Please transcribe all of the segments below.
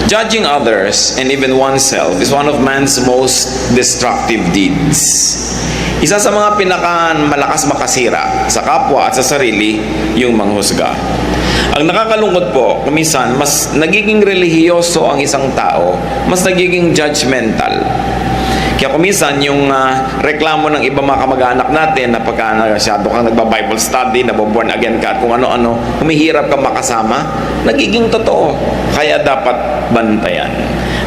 Judging others and even oneself is one of man's most destructive deeds. Isa sa mga pinakamalakas makasira sa kapwa at sa sarili, yung manghusga. Ang nakakalungkot po, kuminsan, mas nagiging relihiyoso ang isang tao, mas nagiging judgmental. Kaya kuminsan, yung reklamo ng iba mga kamag-anak natin na pagka masyado kang nagba-Bible study, naboborn again ka at kung ano-ano, humihirap kang makasama, nagiging totoo. Kaya dapat bantayan.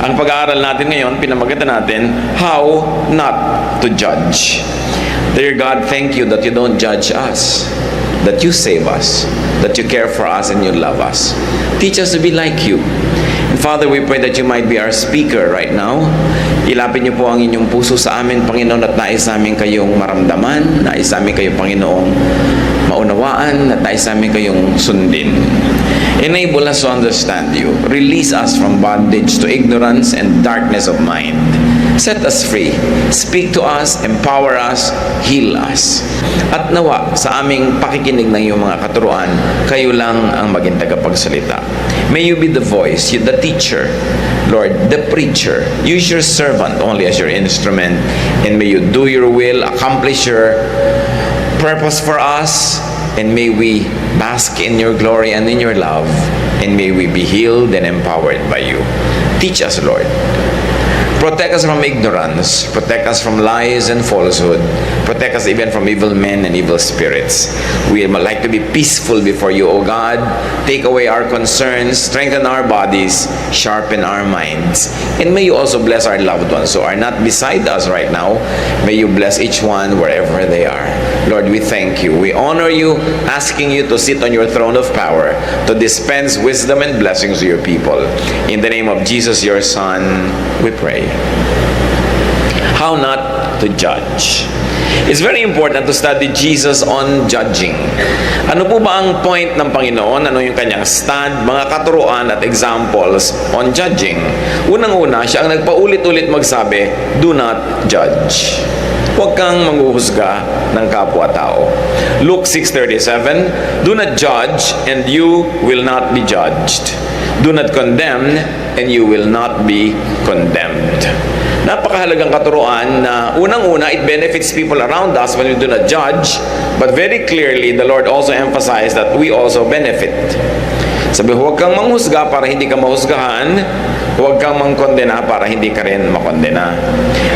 Ang pag-aaral natin ngayon, pinamagatan natin, how not to judge. Dear God, thank you that you don't judge us, that you save us, that you care for us and you love us. Teach us to be like you. And Father, we pray that you might be our speaker right now. Ilapit niyo po ang inyong puso sa amin, Panginoon, at nais namin kayong maramdaman, nais namin kayong, Panginoong, maunawaan, at nais namin kayong sundin. Enable us to understand you. Release us from bondage to ignorance and darkness of mind. Set us free. Speak to us, empower us, heal us. At nawa sa aming pakikinig ng iyong mga katuruan, kayo lang ang maging tagapagsalita. May you be the voice, the teacher, Lord, the preacher. Use your servant only as your instrument, and may you do your will, accomplish your purpose for us, and may we bask in your glory and in your love, and may we be healed and empowered by you. Teach us, Lord. Protect us from ignorance. Protect us from lies and falsehood. Protect us even from evil men and evil spirits. We would like to be peaceful before you, O God. Take away our concerns, strengthen our bodies, sharpen our minds. And may you also bless our loved ones who are not beside us right now. May you bless each one wherever they are. Lord, we thank you. We honor you, asking you to sit on your throne of power, to dispense wisdom and blessings to your people. In the name of Jesus, your Son, we pray. How not to judge. It's very important to study Jesus on judging. Ano po ba ang point ng Panginoon? Ano yung kanyang stand, mga katuruan at examples on judging? Unang-una, siya ang nagpaulit-ulit magsabi, do not judge. Huwag kang manghuhusga ng kapwa-tao. Luke 6:37, do not judge and you will not be judged. Do not condemn and you will not be condemned. Napakahalagang katuruan na unang-una, it benefits people around us when we do not judge, but very clearly, the Lord also emphasized that we also benefit. Sabi, huwag kang manghusga para hindi ka mahusgahan, huwag kang mangkondena para hindi ka rin makondena.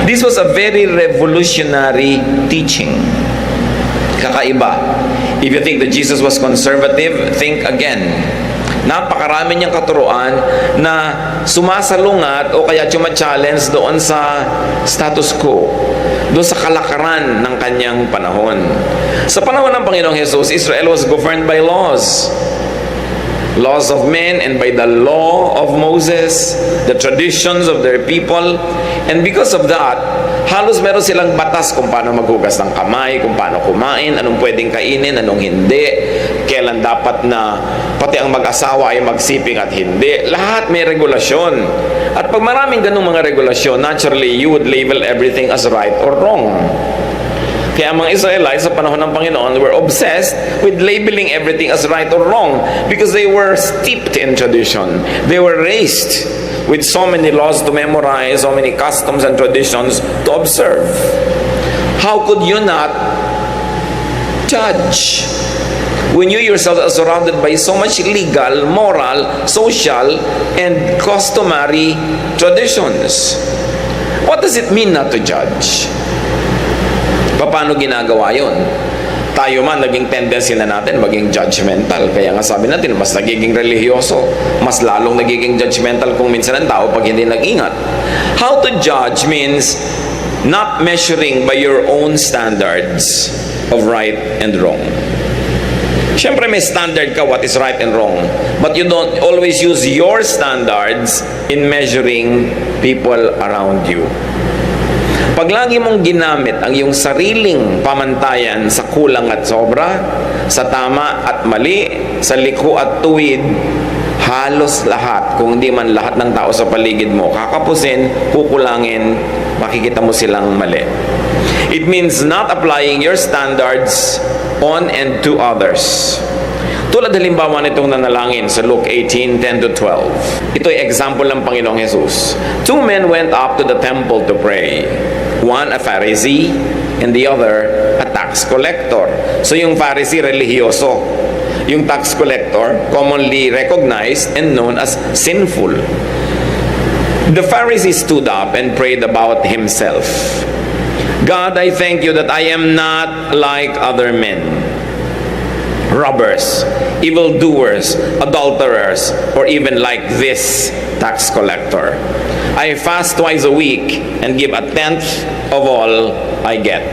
This was a very revolutionary teaching. Kakaiba. If you think that Jesus was conservative, think again. Napakarami niyang katuruan na sumasalungat o kaya challenge doon sa status quo, doon sa kalakaran ng kanyang panahon. Sa panahon ng Panginoong Jesus, Israel was governed by laws. Laws of men and by the law of Moses, the traditions of their people. And because of that, halos meron silang batas kung paano maghugas ng kamay, kung paano kumain, anong pwedeng kainin, anong hindi, kailan dapat na pati ang mag-asawa ay magsiping at hindi. Lahat may regulasyon. At pag maraming ganung mga regulasyon, naturally, you would label everything as right or wrong. Kaya ang mga Israelites sa panahon ng Panginoon were obsessed with labeling everything as right or wrong because they were steeped in tradition. They were raised with so many laws to memorize, so many customs and traditions to observe. How could you not judge when you yourself are surrounded by so much legal, moral, social, and customary traditions? What does it mean not to judge? Paano ginagawa yun? Tayo man, naging tendency na natin maging judgmental. Kaya nga sabi natin, mas nagiging relihiyoso, mas lalong nagiging judgmental kung minsan ang tao pag hindi nag-ingat. How to judge means not measuring by your own standards of right and wrong. Siyempre may standard ka what is right and wrong, but you don't always use your standards in measuring people around you. Pag lagi mong ginamit ang iyong sariling pamantayan sa kulang at sobra, sa tama at mali, sa liko at tuwid, halos lahat, kung hindi man lahat ng tao sa paligid mo, kakapusin, kukulangin, makikita mo silang mali. It means not applying your standards on and to others. Tulad halimbawa nitong nanalangin sa Luke 18:10-12. Ito ay example ng Panginoong Jesus. Two men went up to the temple to pray. One a Pharisee and the other a tax collector. So yung Pharisee religyoso. Yung tax collector commonly recognized and known as sinful. The Pharisee stood up and prayed about himself. God, I thank you that I am not like other men. Robbers, evildoers, adulterers, or even like this tax collector. I fast twice a week and give a tenth of all I get.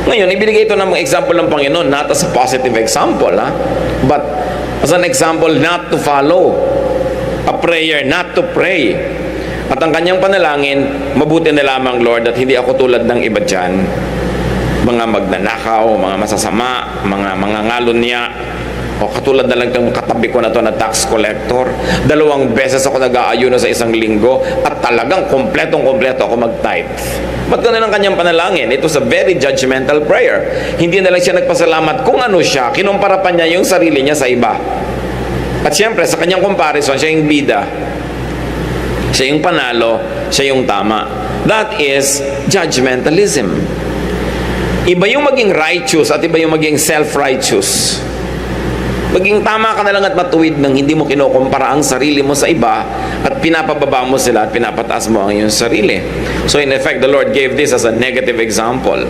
Ngayon, ibinigay ito ng mga example ng Panginoon, not as a positive example, but as an example not to follow. A prayer not to pray. At ang kanyang panalangin, mabuti na lamang, Lord, at hindi ako tulad ng iba dyan. Mga magnanakaw, mga masasama, mga ngalunya, o katulad na lang itong katabi ko na to na tax collector. 2 beses ako nag-aayuno sa isang linggo at talagang kompletong-kompleto ako mag-tithe. Ba't ganun ang kanyang panalangin? It was a very judgmental prayer. Hindi na lang siya nagpasalamat kung ano siya, kinumpara pa niya yung sarili niya sa iba. At siyempre, sa kanyang comparison, siya yung bida. Siya yung panalo, siya yung tama. That is judgmentalism. Iba yung maging righteous at iba yung maging self-righteous. Maging tama ka na lang at matuwid nang hindi mo kinukumpara ang sarili mo sa iba at pinapababa mo sila at pinapataas mo ang iyong sarili. So in effect, the Lord gave this as a negative example.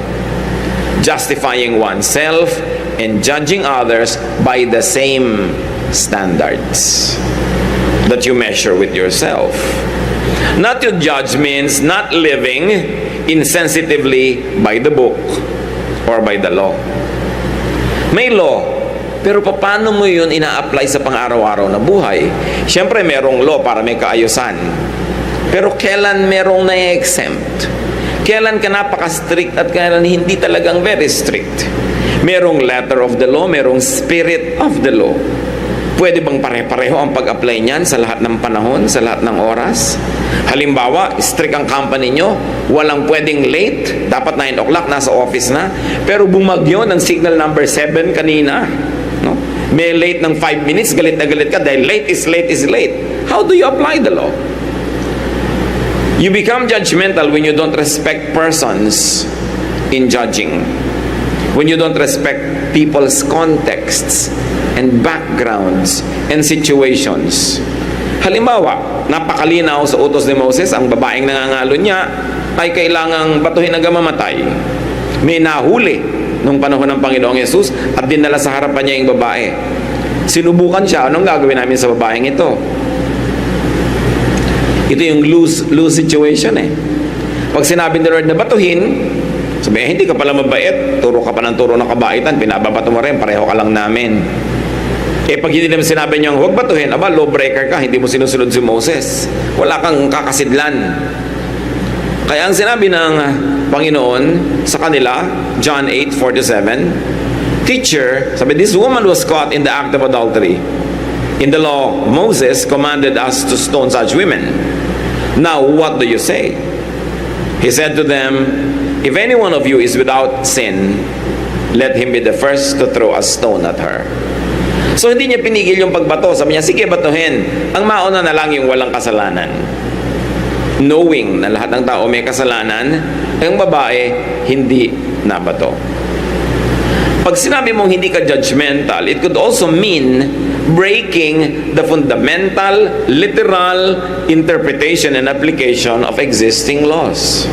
Justifying oneself and judging others by the same standards that you measure with yourself. Not to judge means not living insensitively by the book or by the law. May law, pero paano mo yun ina-apply sa pang-araw-araw na buhay? Siyempre, merong law para may kaayusan. Pero kailan merong na-exempt? Kailan ka napaka-strict at kailan hindi talagang very strict? Merong letter of the law, merong spirit of the law. Pwede bang pare-pareho ang pag-apply niyan sa lahat ng panahon, sa lahat ng oras? Halimbawa, strict ang company nyo, walang pwedeng late, dapat 9 o'clock, nasa office na, pero bumagyo ng signal number 7 kanina. No? May late ng 5 minutes, galit na galit ka dahil late is late is late. How do you apply the law? You become judgmental when you don't respect persons in judging. When you don't respect people's contexts and backgrounds and situations. Halimbawa, napakalinaw sa utos ni Moses, ang babaeng nangangalo niya ay kailangang batuhin hanggang mamatay. May nahuli nung panahon ng Panginoong Yesus at dinala sa harapan niya yung babae. Sinubukan siya, anong gagawin namin sa babaeng ito? Ito yung lose situation eh. Pag sinabi ni Lord na batuhin, sabi, hindi ka pala mabait, turo ka pa ng turo ng kabaitan, pinababato mo rin, pareho ka lang namin. Pag hindi naman sinabi niyo, huwag batuhin, lawbreaker ka, hindi mo sinusunod si Moses. Wala kang kakasidlan. Kaya ang sinabi ng Panginoon sa kanila, John 8:47, Teacher, sabi, this woman was caught in the act of adultery. In the law, Moses commanded us to stone such women. Now, what do you say? He said to them, if any one of you is without sin, let him be the first to throw a stone at her. So hindi niya pinigil yung pagbato. Sabi niya, sige, batuhin. Ang mauna na lang yung walang kasalanan. Knowing na lahat ng tao may kasalanan, ang babae hindi nabato. Pag sinabi mong hindi ka judgmental, it could also mean breaking the fundamental, literal interpretation and application of existing laws.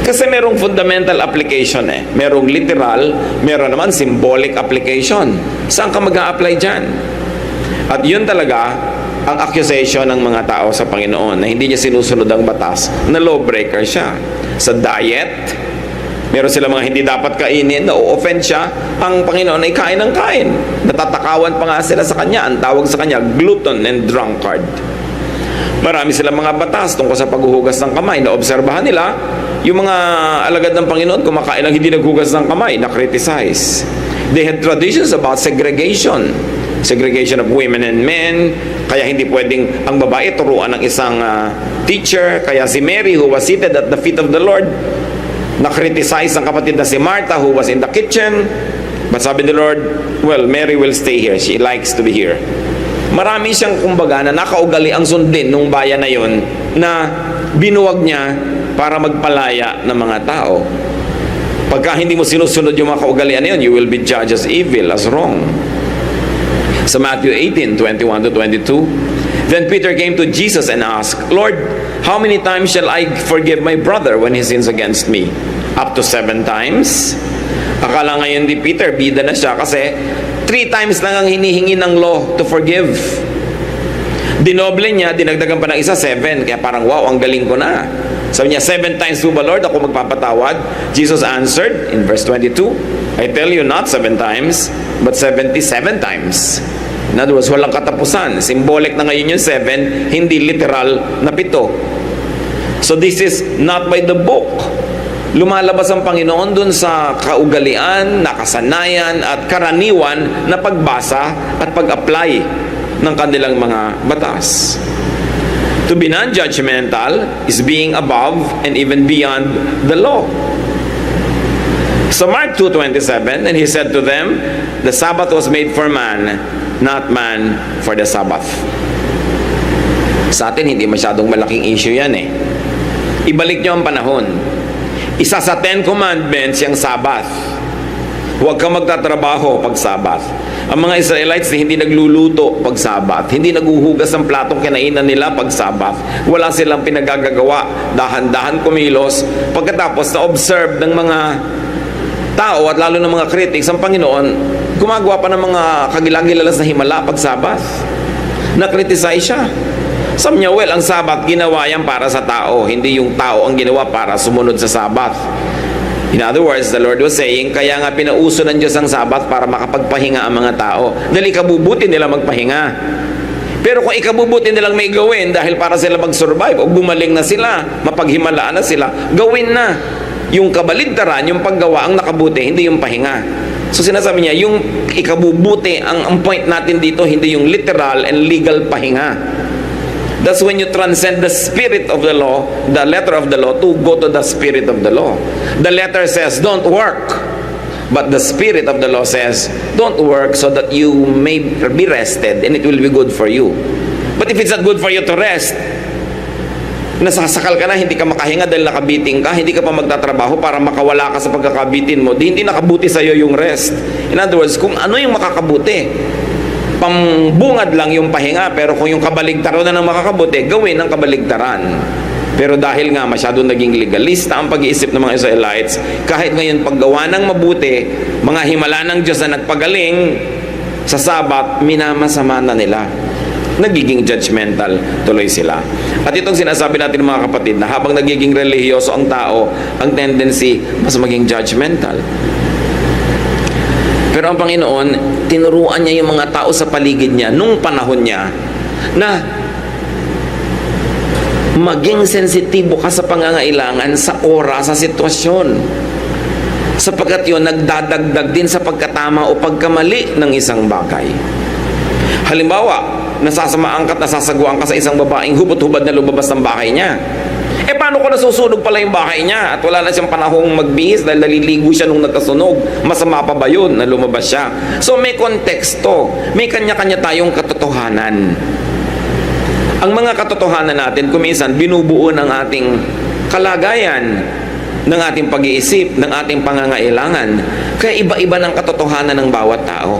Kasi merong fundamental application eh. Merong literal, meron naman symbolic application. Saan ka mag-a-apply dyan? At yun talaga ang accusation ng mga tao sa Panginoon na hindi niya sinusunod ang batas, na lawbreaker siya. Sa diet, meron sila mga hindi dapat kainin, na-offend siya, ang Panginoon ay kain ng kain. Natatakawan pa nga sila sa kanya. Ang tawag sa kanya, glutton and drunkard. Marami silang mga batas tungkol sa paghuhugas ng kamay. Naobserbahan nila, yung mga alagad ng Panginoon, kumakain lang hindi naghugas ng kamay, na-criticize. They had traditions about segregation. Segregation of women and men. Kaya hindi pwedeng ang babae turuan ng isang teacher. Kaya si Mary, who was seated at the feet of the Lord, na-criticize ang kapatid na si Martha, who was in the kitchen. But sabi ni Lord, well, Mary will stay here. She likes to be here. Marami siyang kumbaga na nakaugali ang sundin nung bayan na yon na binuwag niya para magpalaya ng mga tao. Pagka hindi mo sinusunod yung mga kaugalian na yun, you will be judged as evil, as wrong. Sa Matthew 18:21-22, then Peter came to Jesus and asked, Lord, how many times shall I forgive my brother when he sins against me? Up to 7 times? Akala ngayon di Peter, bida na siya kasi 3 times lang ang hinihingi ng law to forgive. Dinoble niya, dinagdagan pa ng isa, 7. Kaya parang, wow, ang galing ko na. Sabi niya, 7 times po ba, Lord, ako magpapatawad? Jesus answered in verse 22, I tell you not 7 times, but 77 times. In other words, walang katapusan. Symbolic na ngayon yung 7, hindi literal na 7. So this is not by the book. Lumalabas ang Panginoon dun sa kaugalian, nakasanayan at karaniwan na pagbasa at pag-apply ng kanilang mga batas. To be non-judgmental is being above and even beyond the law. So Mark 2:27, and he said to them, the Sabbath was made for man, not man for the Sabbath. Sa atin, hindi masyadong malaking issue yan eh. Ibalik nyo ang panahon. Isa sa 10 commandments yung Sabbath. Huwag kang magtatrabaho pag Sabbath. Ang mga Israelites hindi nagluluto pag Sabbath. Hindi naguhugas ng platong kinainan nila pag Sabbath. Wala silang pinagagagawa. Dahan-dahan kumilos. Pagkatapos na-observe ng mga tao at lalo ng mga critics, ang Panginoon, gumagawa pa ng mga kagilang-gilalas na himala pag Sabbath. Na-criticize siya. Sabi niya, well, ang Sabbath ginawa yan para sa tao. Hindi yung tao ang ginawa para sumunod sa Sabbath. In other words, the Lord was saying, kaya nga pinauso ng Diyos ang Sabbath para makapagpahinga ang mga tao. Dahil ikabubuti nila magpahinga. Pero kung ikabubuti nilang may gawin dahil para sila mag-survive o gumaling na sila, mapaghimalaan na sila, gawin na. Yung kabaligtaran, yung paggawa ang nakabuti, hindi yung pahinga. So sinasabi niya, yung ikabubuti, ang point natin dito, hindi yung literal and legal pahinga. That's when you transcend the spirit of the law, the letter of the law, to go to the spirit of the law. The letter says, don't work. But the spirit of the law says, don't work so that you may be rested and it will be good for you. But if it's not good for you to rest, nasasakal ka na, hindi ka makahinga dahil nakabiting ka, hindi ka pa magtatrabaho para makawala ka sa pagkakabitin mo, hindi nakabuti sa iyo yung rest. In other words, kung ano yung makakabuti, pambungad lang yung pahinga, pero kung yung kabaligtaran na ng makakabuti, gawin ang kabaligtaran. Pero dahil nga masyadong naging legalista ang pag-iisip ng mga Israelites, kahit ngayon paggawa ng mabuti, mga himala ng Diyos na nagpagaling sa Sabat, minamasama na nila. Nagiging judgmental tuloy sila. At itong sinasabi natin mga kapatid, na habang nagiging relihiyoso ang tao, ang tendency mas maging judgmental. Pero ang Panginoon, tinuruan niya yung mga tao sa paligid niya, nung panahon niya, na maging sensitibo ka sa pangangailangan, sa oras, sa sitwasyon. Sapagkat yun, nagdadagdag din sa pagkatama o pagkamali ng isang bagay. Halimbawa, nasasamaan ka at nasasagwaan ka sa isang babaeng hubot-hubad na lumabas ng bahay niya. Paano kung nasusunog pala yung bahay niya at wala na siyang panahong magbihis dahil naliligo siya nung nagkasunog? Masama pa ba yun na lumabas siya? So may konteksto, may kanya-kanya tayong katotohanan. Ang mga katotohanan natin, kuminsan, binubuo ng ating kalagayan, ng ating pag-iisip, ng ating pangangailangan. Kaya iba-iba ng katotohanan ng bawat tao.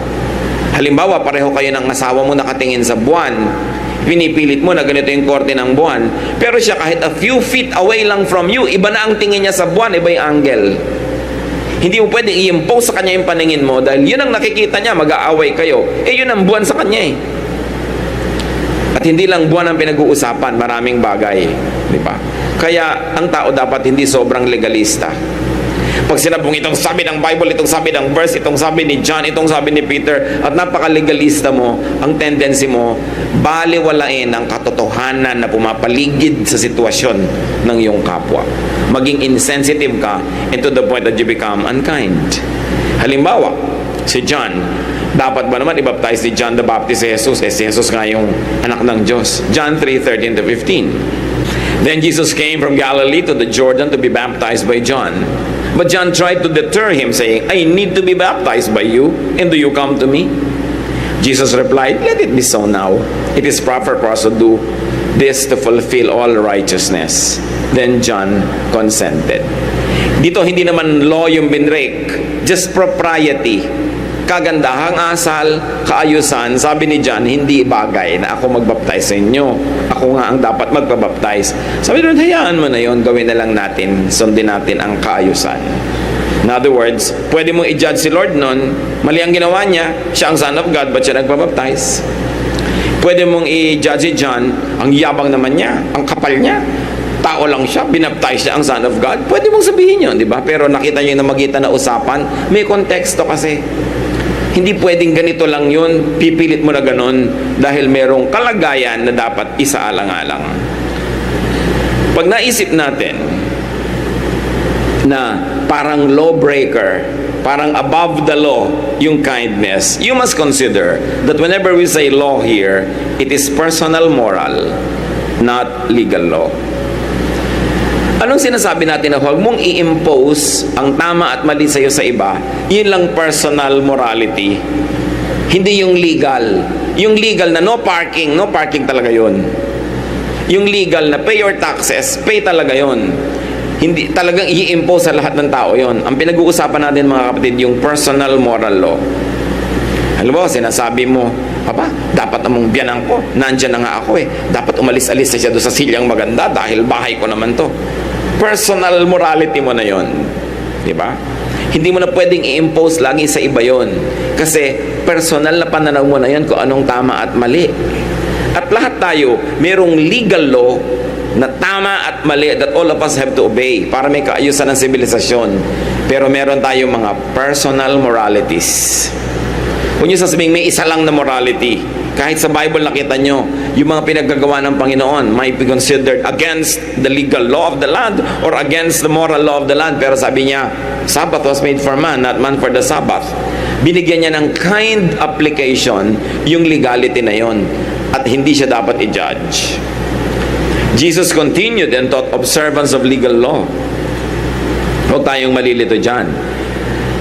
Halimbawa, pareho kayo ng asawa mo nakatingin sa buwan. Pinipilit mo na ganito yung korte ng buwan. Pero siya kahit a few feet away lang from you, iba na ang tingin niya sa buwan, iba yung angle. Hindi mo pwedeng i-impose sa kanya yung paningin mo dahil yun ang nakikita niya, mag-aaway kayo. Yun ang buwan sa kanya eh. At hindi lang buwan ang pinag-uusapan, maraming bagay. Di ba? Kaya ang tao dapat hindi sobrang legalista. Pag sinabong itong sabi ng Bible, itong sabi ng verse, itong sabi ni John, itong sabi ni Peter, at napaka-legalista mo, ang tendency mo, baliwalain ang katotohanan na pumapaligid sa sitwasyon ng iyong kapwa. Maging insensitive ka and to the point that you become unkind. Halimbawa, si John, dapat ba naman i-baptize ni John the Baptist si Jesus? Si Jesus nga yung anak ng Diyos. John 3:13-15. Then Jesus came from Galilee to the Jordan to be baptized by John. But John tried to deter him, saying, I need to be baptized by you, and do you come to me? Jesus replied, let it be so now. It is proper for us to do this to fulfill all righteousness. Then John consented. Dito hindi naman law yung binrek, just propriety. Kagandahang asal, kaayusan, sabi ni John, hindi bagay na ako magbaptize sa inyo. Ako nga ang dapat magpabaptize. Sabi doon, hayaan mo na yon, gawin na lang natin, sundin natin ang kaayusan. In other words, pwede mong i-judge si Lord nun, mali ang ginawa niya, siya ang Son of God, ba't siya nagpabaptize? Pwede mong i-judge si John, ang yabang naman niya, ang kapal niya, tao lang siya, binaptize siya ang Son of God. Pwede mong sabihin yun, di ba? Pero nakita niyo yung namagitan na usapan, may konteksto kasi. Hindi pwedeng ganito lang yun, pipilit mo na ganon dahil merong kalagayan na dapat isaalang-alang. Pag naisip natin na parang lawbreaker, parang above the law yung kindness, you must consider that whenever we say law here, it is personal moral, not legal law. Anong sinasabi natin na huwag mong i-impose ang tama at mali sa iyo sa iba? Yun lang personal morality. Hindi yung legal. Yung legal na no parking talaga yun. Yung legal na pay your taxes, pay talaga yun. Hindi talagang i-impose sa lahat ng tao yun. Ang pinag-uusapan natin mga kapatid, yung personal moral law. Halimbawa, sinasabi mo, Papa, dapat namang biyanan ko, nandyan na nga ako dapat umalis-alis na siya doon sa silyang maganda dahil bahay ko naman to. Personal morality mo na yon, di ba? Hindi mo na pwedeng i-impose lagi sa iba yon, kasi personal na pananaw mo na yan kung anong tama at mali. At lahat tayo merong legal law na tama at mali that all of us have to obey para may kaayusan ng sibilisasyon. Pero meron tayong mga personal moralities. Kung nyo sasabihin may isa lang na morality, kahit sa Bible nakita nyo, yung mga pinaggagawa ng Panginoon might be considered against the legal law of the land or against the moral law of the land. Pero sabi niya, Sabbath was made for man, not man for the Sabbath. Binigyan niya ng kind application yung legality na yon, at hindi siya dapat i-judge. Jesus continued and taught observance of legal law. Huwag tayong malilito dyan.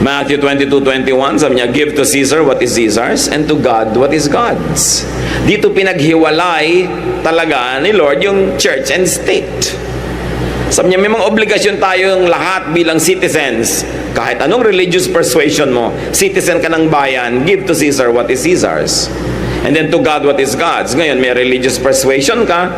Matthew 22:21, sabi niya, give to Caesar what is Caesar's and to God what is God's. Dito pinaghiwalay talaga ni Lord yung church and state. Sabi niya, may mga obligasyon tayong lahat bilang citizens. Kahit anong religious persuasion mo, citizen ka ng bayan, give to Caesar what is Caesar's. And then to God what is God's. Ngayon, may religious persuasion ka,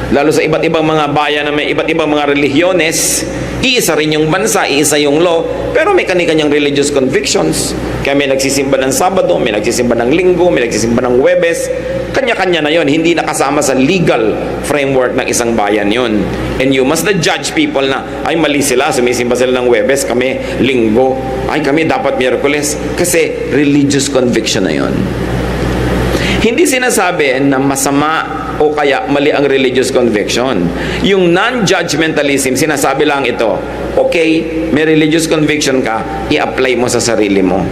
lalo sa iba't ibang mga bayan na may iba't ibang mga relihiyones, iisa rin yung bansa, iisa yung law, pero may kani-kanyang religious convictions. Kaya may nagsisimba ng Sabado, may nagsisimba ng Linggo, may nagsisimba ng Huwebes. Kanya-kanya na yon, hindi nakasama sa legal framework ng isang bayan yon. And you must not judge people na, ay mali sila, sumisimba sila ng Huwebes, kami Linggo, ay kami dapat Miyerkules, kasi religious conviction na yon. Hindi sinasabi na masama o kaya mali ang religious conviction. Yung non-judgmentalism, sinasabi lang ito, okay, may religious conviction ka, i-apply mo sa sarili mo.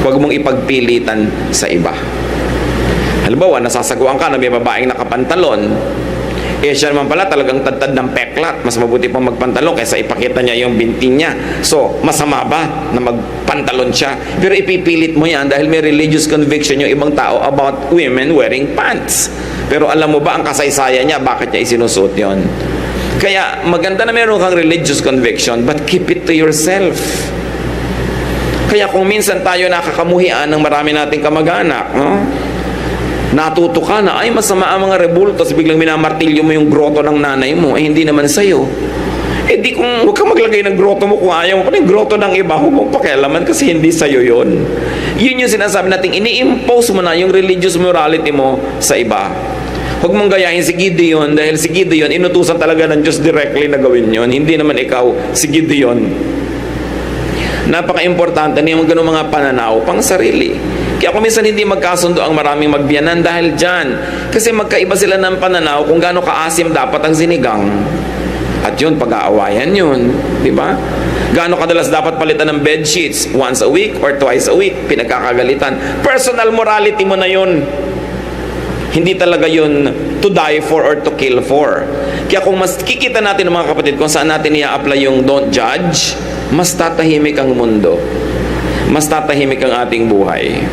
Huwag mong ipagpilitan sa iba. Halimbawa, nasasaguan ka na may babaeng nakapantalon, siya naman pala talagang tad-tad ng peklat, mas mabuti pang magpantalon kaysa ipakita niya yung binti niya. So, masama ba na magpantalon siya? Pero ipipilit mo yan dahil may religious conviction yung ibang tao about women wearing pants. Pero alam mo ba ang kasaysayan niya, bakit niya isinusuot yun? Kaya maganda na meron kang religious conviction, but keep it to yourself. Kaya kung minsan tayo nakakamuhian ng marami nating kamag-anak, no? Natuto ka na, ay masama ang mga rebultos, biglang minamartilyo mo yung groto ng nanay mo, ay hindi naman sa'yo. Di kung huwag kang maglagay ng groto mo kung ayaw mo, kung yung groto ng iba, huwag mong pakialaman kasi hindi sa'yo yun. Yun yung sinasabi natin, ini-impose mo na yung religious morality mo sa iba. Huwag mong gayahin si Gideon, dahil si Gideon, inutusan talaga ng Diyos directly na gawin yun, hindi naman ikaw si Gideon. Napaka-importante na yung ganung mga pananaw pang sarili. Kaya kung minsan hindi magkasundo ang maraming magbiyanan dahil dyan. Kasi magkaiba sila ng pananaw kung gaano kaasim dapat ang sinigang. At yun, pag-aawayan yun. Di ba? Gaano kadalas dapat palitan ng bed sheets? Once a week or twice a week? Pinagkakagalitan. Personal morality mo na yun. Hindi talaga yun to die for or to kill for. Kaya kung mas kikita natin mga kapatid kung saan natin i-apply yung don't judge, mas tatahimik ang mundo. Mas tatahimik ang ating buhay.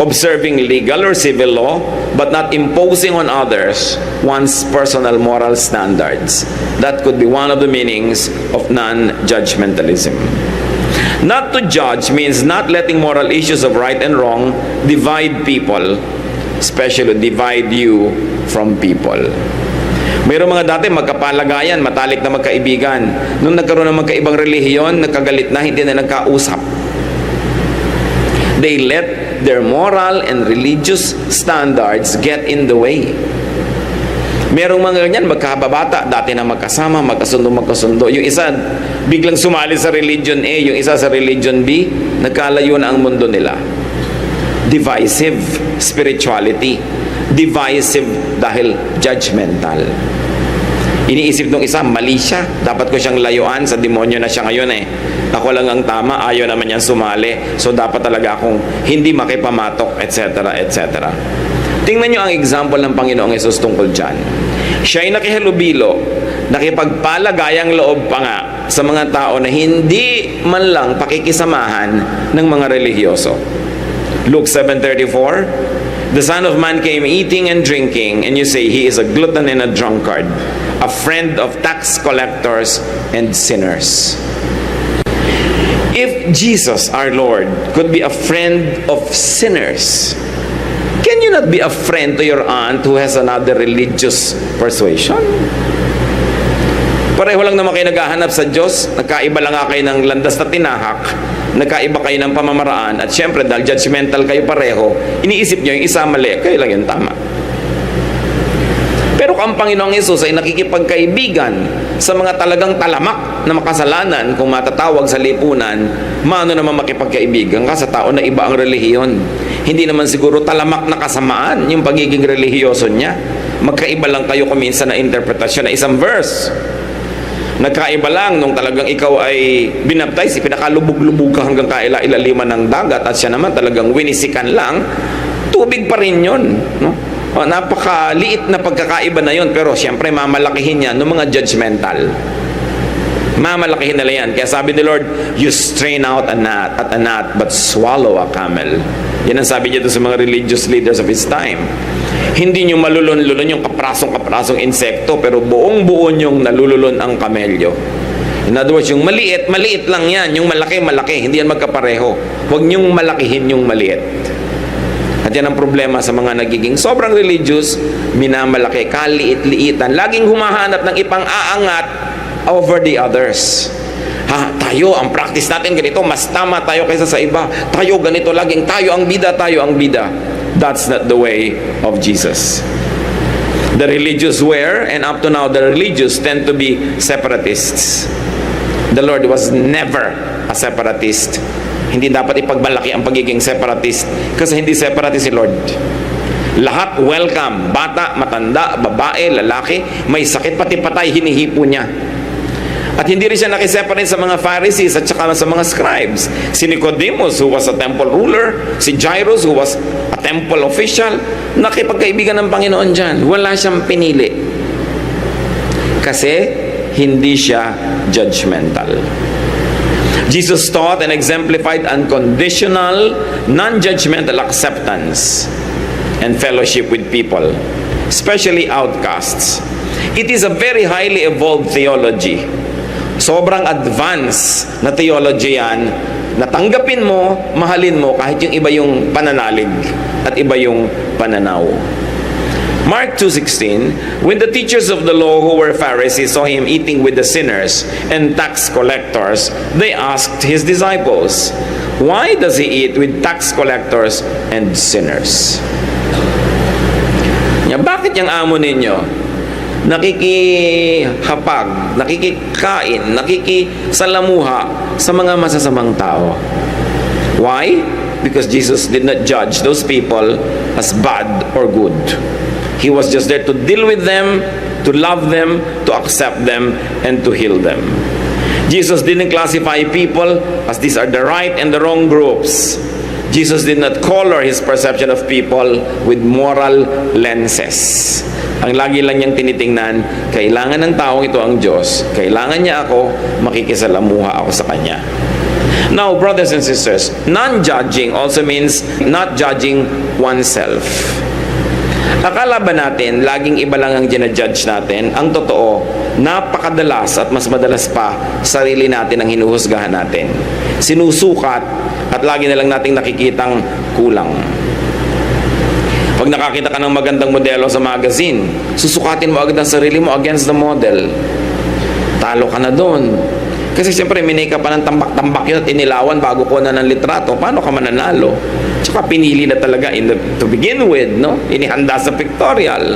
Observing legal or civil law, but not imposing on others one's personal moral standards. That could be one of the meanings of non-judgmentalism. Not to judge means not letting moral issues of right and wrong divide people, especially divide you from people. Mayroong mga dati magkapalagayan, matalik na magkaibigan. Nung nagkaroon ng magkaibang relihiyon, nagkagalit na, hindi na nagkausap. They let their moral and religious standards get in the way. Merong mga ganyan, magkababata, dati na magkasama, magkasundo. Yung isa, biglang sumali sa religion A, yung isa sa religion B, nagkalayo na ang mundo nila. Divisive spirituality. Divisive dahil judgmental. Iniisip nung isa, mali siya. Dapat ko siyang layuan, sa demonyo na siya ngayon eh. Ako lang ang tama, ayaw naman niyang sumali. So dapat talaga akong hindi makipamatok, etc. etc. Tingnan niyo ang example ng Panginoong Hesus tungkol dyan. Siya'y nakihalubilo, nakipagpalagayang loob pa nga sa mga tao na hindi man lang pakikisamahan ng mga relihiyoso. Luke 7:34, the Son of Man came eating and drinking, and you say he is a glutton and a drunkard, a friend of tax collectors and sinners. If Jesus, our Lord, could be a friend of sinners, can you not be a friend to your aunt who has another religious persuasion? Pareho lang naman kayo naghahanap sa Diyos, nagkaiba lang nga kayo ng landas na tinahak, nagkaiba kayo ng pamamaraan, at syempre dahil judgmental kayo pareho, iniisip nyo yung isa mali, kayo lang yung tama. Pero ang Panginoong Hesus ay nakikipagkaibigan sa mga talagang talamak na makasalanan kung matatawag sa lipunan, maano naman makipagkaibigan ka sa tao na iba ang relihiyon. Hindi naman siguro talamak na kasamaan yung pagiging relihiyoso niya. Magkaiba lang kayo kuminsan na interpretasyon na isang verse. Nagkaiba lang nung talagang ikaw ay binaptize, pinakalubog-lubog ka hanggang kaila-ilaliman ng dagat at siya naman talagang winisikan lang, tubig pa rin yun. No? Napakaliit na pagkakaiba na yun, pero siyempre mamalakihin yan ng mga judgmental. Mamalakihin nila yan. Kaya sabi ni Lord, you strain out a gnat, but swallow a camel. Yan ang sabi niya doon sa mga religious leaders of his time. Hindi nyo malulon-lulon yung kaprasong insekto, pero buong-buo nyong nalululon ang kamelyo. In other words, yung maliit lang yan. Yung malaki, hindi yan magkapareho. Huwag nyong malakihin yung maliit. At yan ang problema sa mga nagiging sobrang religious, minamalaki, kaliit-liitan, laging humahanap ng ipang-aangat over the others. Tayo, ang practice natin ganito, mas tama tayo kaysa sa iba. Tayo ganito, laging tayo ang bida. That's not the way of Jesus. The religious were, and up to now, the religious tend to be separatists. The Lord was never a separatist. Hindi dapat ipagmalaki ang pagiging separatist kasi hindi separatist si Lord. Lahat welcome, bata, matanda, babae, lalaki, may sakit, pati patay, hinihipo niya. At hindi rin siya nakiseparate sa mga Pharisees at saka sa mga scribes. Si Nicodemus, who was a temple ruler, si Jairus, who was a temple official, nakipagkaibigan ng Panginoon dyan. Wala siyang pinili. Kasi hindi siya judgmental. Jesus taught and exemplified unconditional, non-judgmental acceptance and fellowship with people, especially outcasts. It is a very highly evolved theology. Sobrang advanced na theology yan, na tanggapin mo, mahalin mo, kahit yung iba yung pananalig at iba yung pananaw. Mark 2:16, when the teachers of the law who were Pharisees saw him eating with the sinners and tax collectors, they asked his disciples, why does he eat with tax collectors and sinners? Bakit yung amo ninyo nakikihapag, nakikikain, nakikisalamuha sa mga masasamang tao? Why? Because Jesus did not judge those people as bad or good. He was just there to deal with them, to love them, to accept them, and to heal them. Jesus didn't classify people as these are the right and the wrong groups. Jesus did not color his perception of people with moral lenses. Ang lagi lang niyang tinitingnan, kailangan ng taong ito ang Diyos, kailangan niya ako, makikisalamuha ako sa Kanya. Now, brothers and sisters, non-judging also means not judging oneself. Akala ba natin, laging iba lang ang ginajudge natin? Ang totoo, napakadalas at mas madalas pa, sarili natin ang hinuhusgahan natin. Sinusukat at lagi na lang nating nakikitang kulang. Pag nakakita ka ng magandang modelo sa magazine, susukatin mo agad ang sarili mo against the model. Talo ka na doon. Kasi siyempre, minika pa ng tambak-tambak yun at inilawan bago ko na ng litrato. Paano ka mananalo? Tsaka pinili na talaga to begin with, no? Inihanda sa pictorial.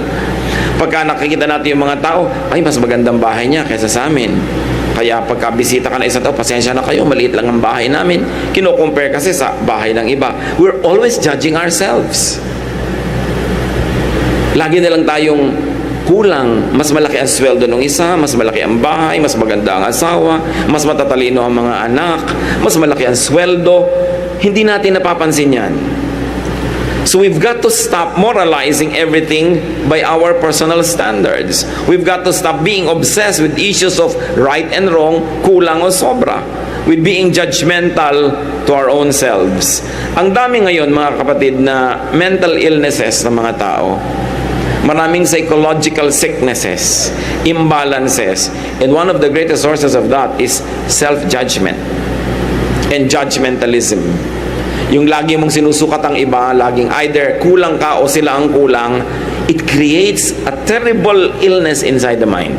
Pagka nakikita natin yung mga tao, ay, mas magandang bahay niya kaysa sa amin. Kaya pagka bisita ka na isang tao, pasensya na kayo, maliit lang ang bahay namin. Kino-compare kasi sa bahay ng iba. We're always judging ourselves. Lagi na lang tayong kulang. Mas malaki ang sweldo ng isa, mas malaki ang bahay, mas maganda ang asawa, mas matatalino ang mga anak, mas malaki ang sweldo. Hindi natin napapansin yan. So we've got to stop moralizing everything by our personal standards. We've got to stop being obsessed with issues of right and wrong, kulang o sobra, with being judgmental to our own selves. Ang dami ngayon, mga kapatid, na mental illnesses ng mga tao. Maraming psychological sicknesses, imbalances, and one of the greatest sources of that is self-judgment and judgmentalism. Yung lagi mong sinusukat ang iba, laging either kulang ka o sila ang kulang, it creates a terrible illness inside the mind.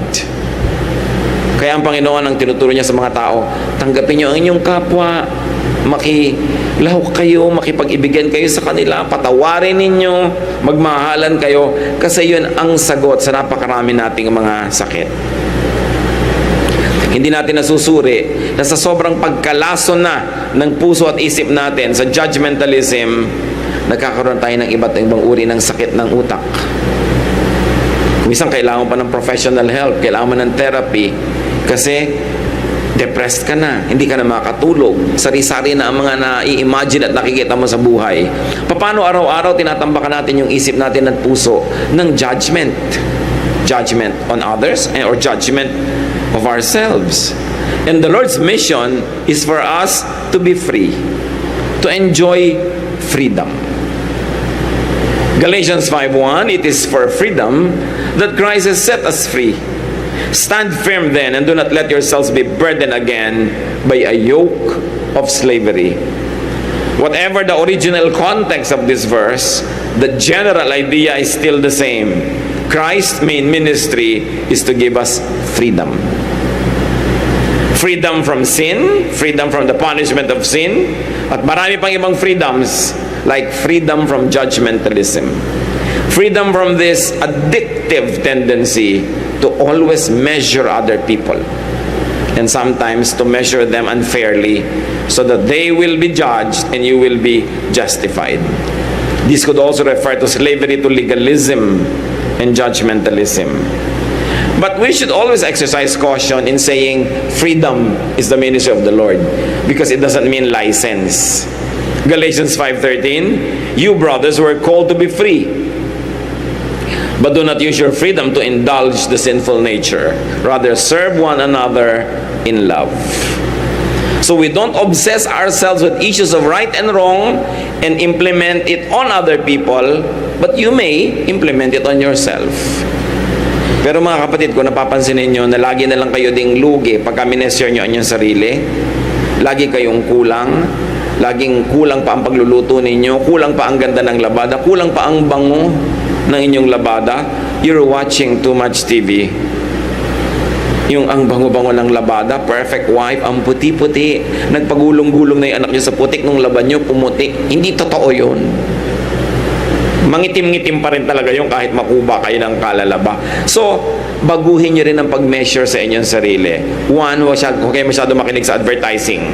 Kaya ang Panginoon ang tinuturo niya sa mga tao, tanggapin niyo ang inyong kapwa, makilahok kayo, makipag-ibigan kayo sa kanila, patawarin ninyo, magmahalan kayo, kasi yun ang sagot sa napakarami nating mga sakit. Hindi natin nasusuri na sa sobrang pagkalaso na ng puso at isip natin sa judgmentalism, nagkakaroon tayo ng iba't ibang uri ng sakit ng utak. Kung isang kailangan pa ng professional help, kailangan mo ng therapy, kasi depressed ka na, hindi ka na makatulog, sari-sari na ang mga na-i-imagine at nakikita mo sa buhay. Paano araw-araw tinatambakan natin yung isip natin at puso ng judgment? Judgment on others or judgment of ourselves. And the Lord's mission is for us to be free, to enjoy freedom. Galatians 5:1, it is for freedom that Christ has set us free. Stand firm then, and do not let yourselves be burdened again by a yoke of slavery. Whatever the original context of this verse, the general idea is still the same. Christ's main ministry is to give us freedom. Freedom from sin, freedom from the punishment of sin, at marami pang ibang freedoms, like freedom from judgmentalism. Freedom from this addictive tendency to always measure other people, and sometimes to measure them unfairly so that they will be judged and you will be justified. This could also refer to slavery to legalism and judgmentalism. But we should always exercise caution in saying freedom is the ministry of the Lord, because it doesn't mean license. Galatians 5:13, you brothers were called to be free, but do not use your freedom to indulge the sinful nature. Rather, serve one another in love. So we don't obsess ourselves with issues of right and wrong and implement it on other people, but you may implement it on yourself. Pero mga kapatid, kung napapansin ninyo na lagi na lang kayo ding lugi pagka minesyar nyo ang inyong sarili, lagi kayong kulang, laging kulang pa ang pagluluto ninyo, kulang pa ang ganda ng labada, kulang pa ang bango ng inyong labada, you're watching too much TV. Yung ang bango-bango ng labada, perfect wife, ang puti-puti, nagpagulong-gulong na yung anak nyo sa putik nung laban nyo, pumuti. Hindi totoo yun. Mangitim-ngitim pa rin talaga yung kahit makuba kayo ng kalalaba. So, baguhin nyo rin ang pag-measure sa inyong sarili. One, huwag kayo masyado makinig sa advertising.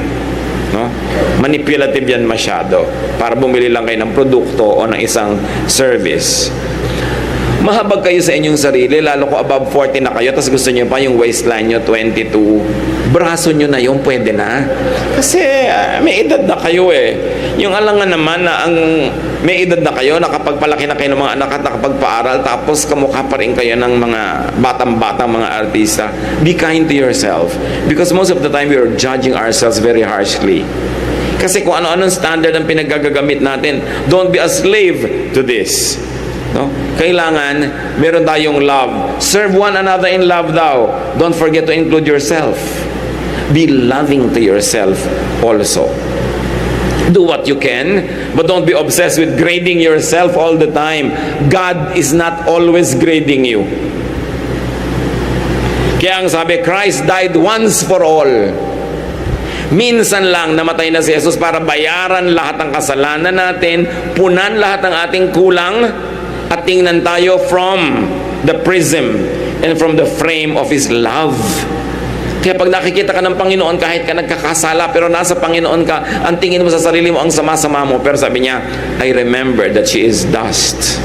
No? Manipulative yan masyado para bumili lang kayo ng produkto o ng isang service. Mahabag kayo sa inyong sarili, lalo ko above 40 na kayo, tapos gusto nyo pa yung waistline nyo 22. Braso nyo na yung pwede na. Kasi may edad na kayo eh. Yung alangan naman na ang may edad na kayo, nakapagpalaki na kayo ng mga anak at nakapagpaaral, tapos kamukha pa rin kayo ng mga batang-batang mga artista. Be kind to yourself. Because most of the time, we are judging ourselves very harshly. Kasi kung ano-anong standard ang pinagagamit natin, don't be a slave to this. No? Kailangan, meron tayong love. Serve one another in love daw. Don't forget to include yourself. Be loving to yourself also. Do what you can, but don't be obsessed with grading yourself all the time. God is not always grading you. Kaya ang sabi, Christ died once for all. Minsan lang namatay na si Jesus para bayaran lahat ng kasalanan natin, punan lahat ng ating kulang, at tingnan tayo from the prism and from the frame of His love. Kaya pag nakikita ka ng Panginoon, kahit ka nagkakasala, pero nasa Panginoon ka, ang tingin mo sa sarili mo, ang sama-sama mo. Pero sabi niya, I remember that she is dust.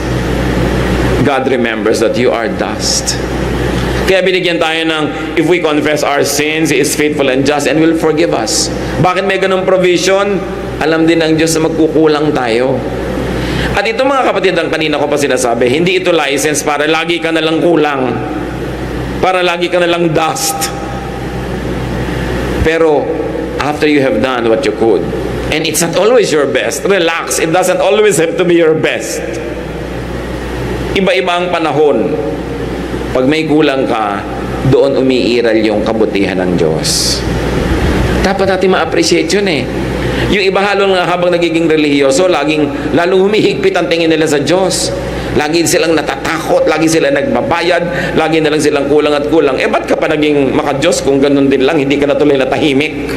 God remembers that you are dust. Kaya binigyan tayo ng, if we confess our sins, He is faithful and just and will forgive us. Bakit may ganung provision? Alam din ng Diyos na magkukulang tayo. At ito mga kapatid, ang kanina ko pa sinasabi, hindi ito license para lagi ka nalang kulang, para lagi ka nalang dust. Pero after you have done what you could, and it's not always your best, relax, it doesn't always have to be your best. Iba-iba ang panahon. Pag may kulang ka, doon umiiral yung kabutihan ng Diyos. Dapat natin ma-appreciate yun eh. Yung iba halong habang nagiging relihiyoso, lalong humihigpit ang tingin nila sa Diyos. Lagi silang natatakot, lagi silang nagbabayad, lagi na lang silang kulang at kulang. Ba't ka pa naging maka-Diyos kung ganun din lang, hindi ka na tuloy natahimik?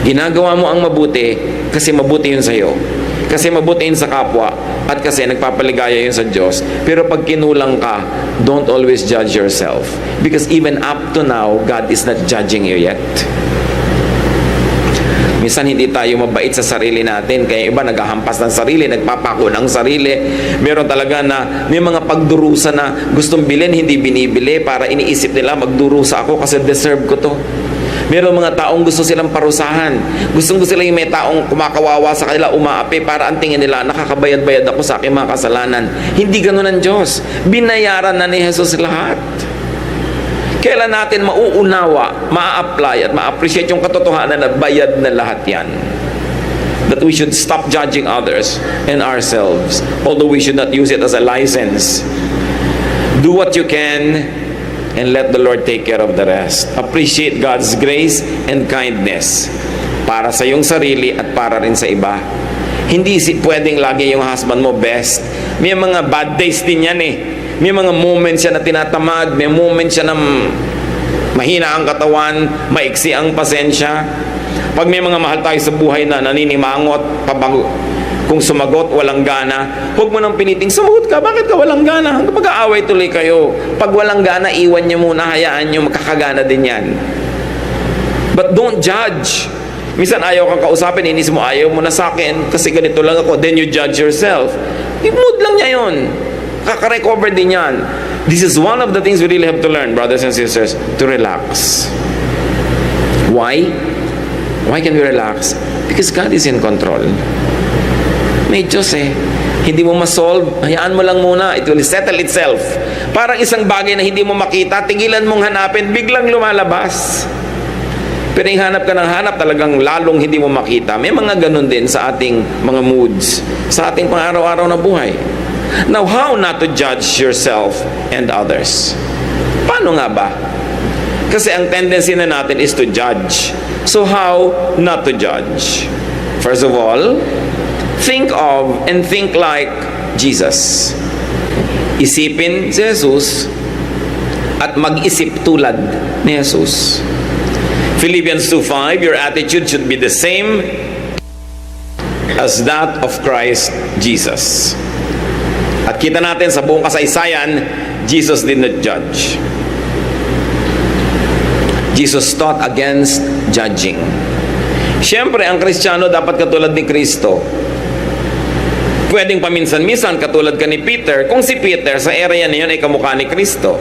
Ginagawa mo ang mabuti kasi mabuti yun sa'yo. Kasi mabuti yun sa kapwa at kasi nagpapaligaya yun sa Diyos. Pero pag kinulang ka, don't always judge yourself. Because even up to now, God is not judging you yet. Minsan hindi tayo mabait sa sarili natin, kaya iba naghahampas ng sarili, nagpapako ng sarili. Meron talaga na may mga pagdurusa na gustong bilhin, hindi binibili para iniisip nila magdurusa ako kasi deserve ko to. Meron mga taong gusto silang parusahan. Gusto sila yung may taong kumakawawa sa kanila, umaapi para ang tingin nila, nakakabayad-bayad ako sa aking mga kasalanan. Hindi ganun ang Diyos. Binayaran na ni Jesus lahat. Kailan natin mauunawa, ma-apply at ma-appreciate yung katotohanan na bayad na lahat yan. That we should stop judging others and ourselves, although we should not use it as a license. Do what you can and let the Lord take care of the rest. Appreciate God's grace and kindness para sa iyong sarili at para rin sa iba. Hindi pwedeng lagi yung husband mo best. May mga bad days din yan eh. May mga moments siya na tinatamad, may moments siya na mahina ang katawan, maiksi ang pasensya. Pag may mga mahal tayo sa buhay na naninimangot, kung sumagot, walang gana, huwag mo nang piniting, sumagot ka, bakit ka walang gana? Hanggang mag-aaway tuloy kayo. Pag walang gana, iwan niyo muna, hayaan niyo, makakagana din yan. But don't judge. Minsan ayaw kang kausapin, inis mo, ayaw mo na sa akin, kasi ganito lang ako, then you judge yourself. Mood lang niya yun. Kaka-recover din yan. This is one of the things we really have to learn, brothers and sisters, to relax. Why? Why can we relax? Because God is in control. May Diyos eh. Hindi mo ma-solve, hayaan mo lang muna. It will settle itself. Parang isang bagay na hindi mo makita, tigilan mong hanapin, biglang lumalabas. Pero yung hanap ka ng hanap, talagang lalong hindi mo makita. May mga ganun din sa ating mga moods, sa ating pang-araw-araw na buhay. Now, how not to judge yourself and others? Paano nga ba? Kasi ang tendency na natin is to judge. So how not to judge? First of all, think of and think like Jesus. Isipin si Jesus at mag-isip tulad ni Jesus. Philippians 2:5, your attitude should be the same as that of Christ Jesus. At kita natin sa buong kasaysayan, Jesus did not judge. Jesus taught against judging. Siyempre, ang Kristiyano dapat katulad ni Kristo. Pwedeng paminsan-minsan, katulad ka ni Peter, kung si Peter sa area na yun ay kamukha ni Kristo.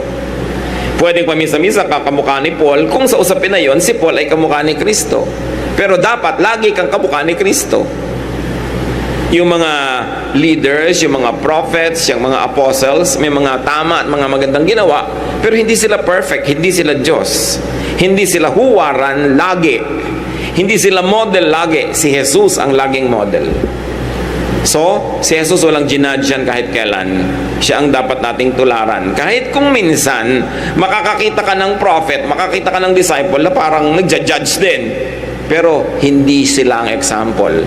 Pwedeng paminsan-minsan kamukha ni Paul, kung sa usapin na yun, si Paul ay kamukha ni Kristo. Pero dapat, lagi kang kamukha ni Kristo. Yung mga leaders, yung mga prophets, yung mga apostles, may mga tama at mga magandang ginawa, pero hindi sila perfect, hindi sila Diyos. Hindi sila huwaran lagi. Hindi sila model lagi. Si Jesus ang laging model. So, si Jesus walang ginudge yan kahit kailan. Siya ang dapat nating tularan. Kahit kung minsan, makakakita ka ng prophet, makakita ka ng disciple na parang nagja-judge din. Pero, hindi sila ang example.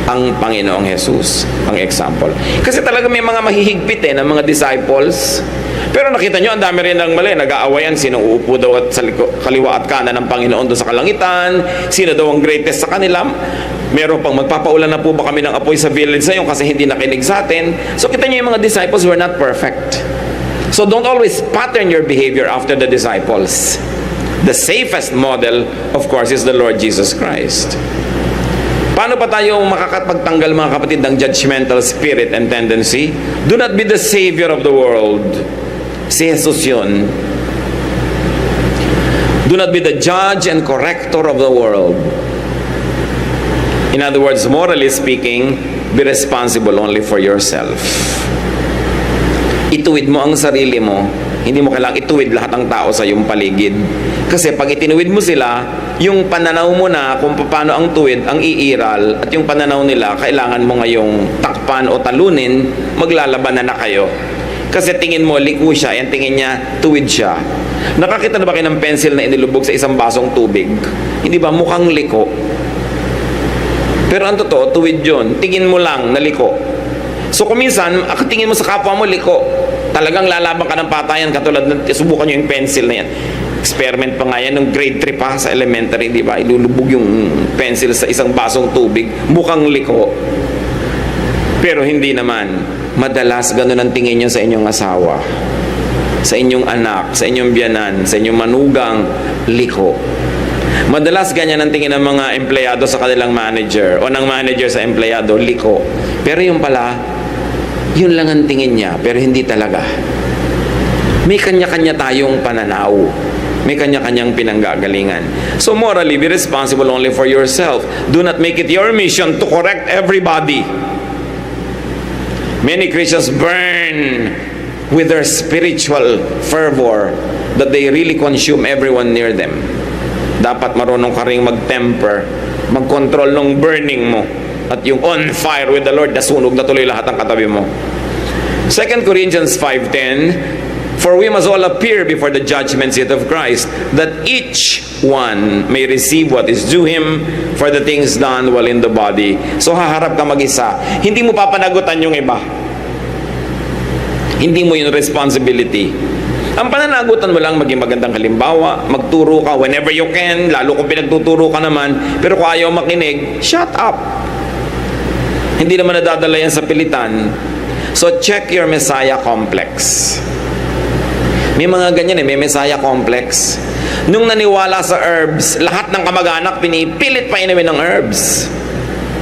Ang Panginoong Jesus ang example. Kasi talaga may mga mahihigpit ng mga disciples. Pero nakita nyo, ang dami rin ng mali. Nag-aawayan, sino uupo daw at sa kaliwa at kanan ng Panginoon doon sa kalangitan, sino daw ang greatest sa kanila. Meron pang magpapaulan na po ba kami ng apoy sa village sa iyo kasi hindi nakinig sa atin. So kita nyo yung mga disciples were not perfect. So don't always pattern your behavior after the disciples. The safest model, of course, is the Lord Jesus Christ. Paano pa tayo makakapagtanggal, mga kapatid, ng judgmental spirit and tendency? Do not be the savior of the world. Si Jesus yun. Do not be the judge and corrector of the world. In other words, morally speaking, be responsible only for yourself. Ituwid mo ang sarili mo. Hindi mo kailangang ituwid lahat ng tao sa iyong paligid. Kasi pag itinuwid mo sila, yung pananaw mo na kung paano ang tuwid, ang iiral, at yung pananaw nila, kailangan mo ngayong takpan o talunin, maglalabanan na kayo. Kasi tingin mo, liko siya, yung tingin niya, tuwid siya. Nakakita na ba kayo ng pencil na inilubog sa isang basong tubig? Hindi ba mukhang liko? Pero ang totoo, tuwid yun. Tingin mo lang, naliko. So kung minsan, tingin mo sa kapwa mo, liko. Talagang lalaban ka ng patayan, katulad ng subukan nyo yung pencil na yan. Experiment pa nga yan, nung grade 3 pa sa elementary, di ba? Ilulubog yung pencil sa isang basong tubig, mukhang liko. Pero hindi naman. Madalas ganun ang tingin nyo sa inyong asawa, sa inyong anak, sa inyong biyanan, sa inyong manugang, liko. Madalas ganyan ang tingin ng mga empleyado sa kanilang manager o ng manager sa empleyado, liko. Pero yung pala, yun lang ang tingin niya, pero hindi talaga. May kanya-kanya tayong pananaw. May kanya-kanyang pinanggagalingan. So morally, be responsible only for yourself. Do not make it your mission to correct everybody. Many Christians burn with their spiritual fervor that they really consume everyone near them. Dapat marunong ka rin mag-temper, mag-control ng burning mo. At yung on fire with the Lord, nasunog na tuloy lahat ng katabi mo. 2 Corinthians 5:10, for we must all appear before the judgment seat of Christ, that each one may receive what is due him for the things done while in the body. So haharap ka mag-isa. Hindi mo papanagutan yung iba. Hindi mo yung responsibility. Ang pananagutan mo lang, maging magandang halimbawa, magturo ka whenever you can, lalo kung pinagtuturo ka naman, pero kung ayaw makinig, shut up. Hindi naman nadadala yan sa pilitan. So check your Messiah complex. May mga ganyan may Messiah complex. Nung naniwala sa herbs, lahat ng kamag-anak pinipilit pa inumin ng herbs.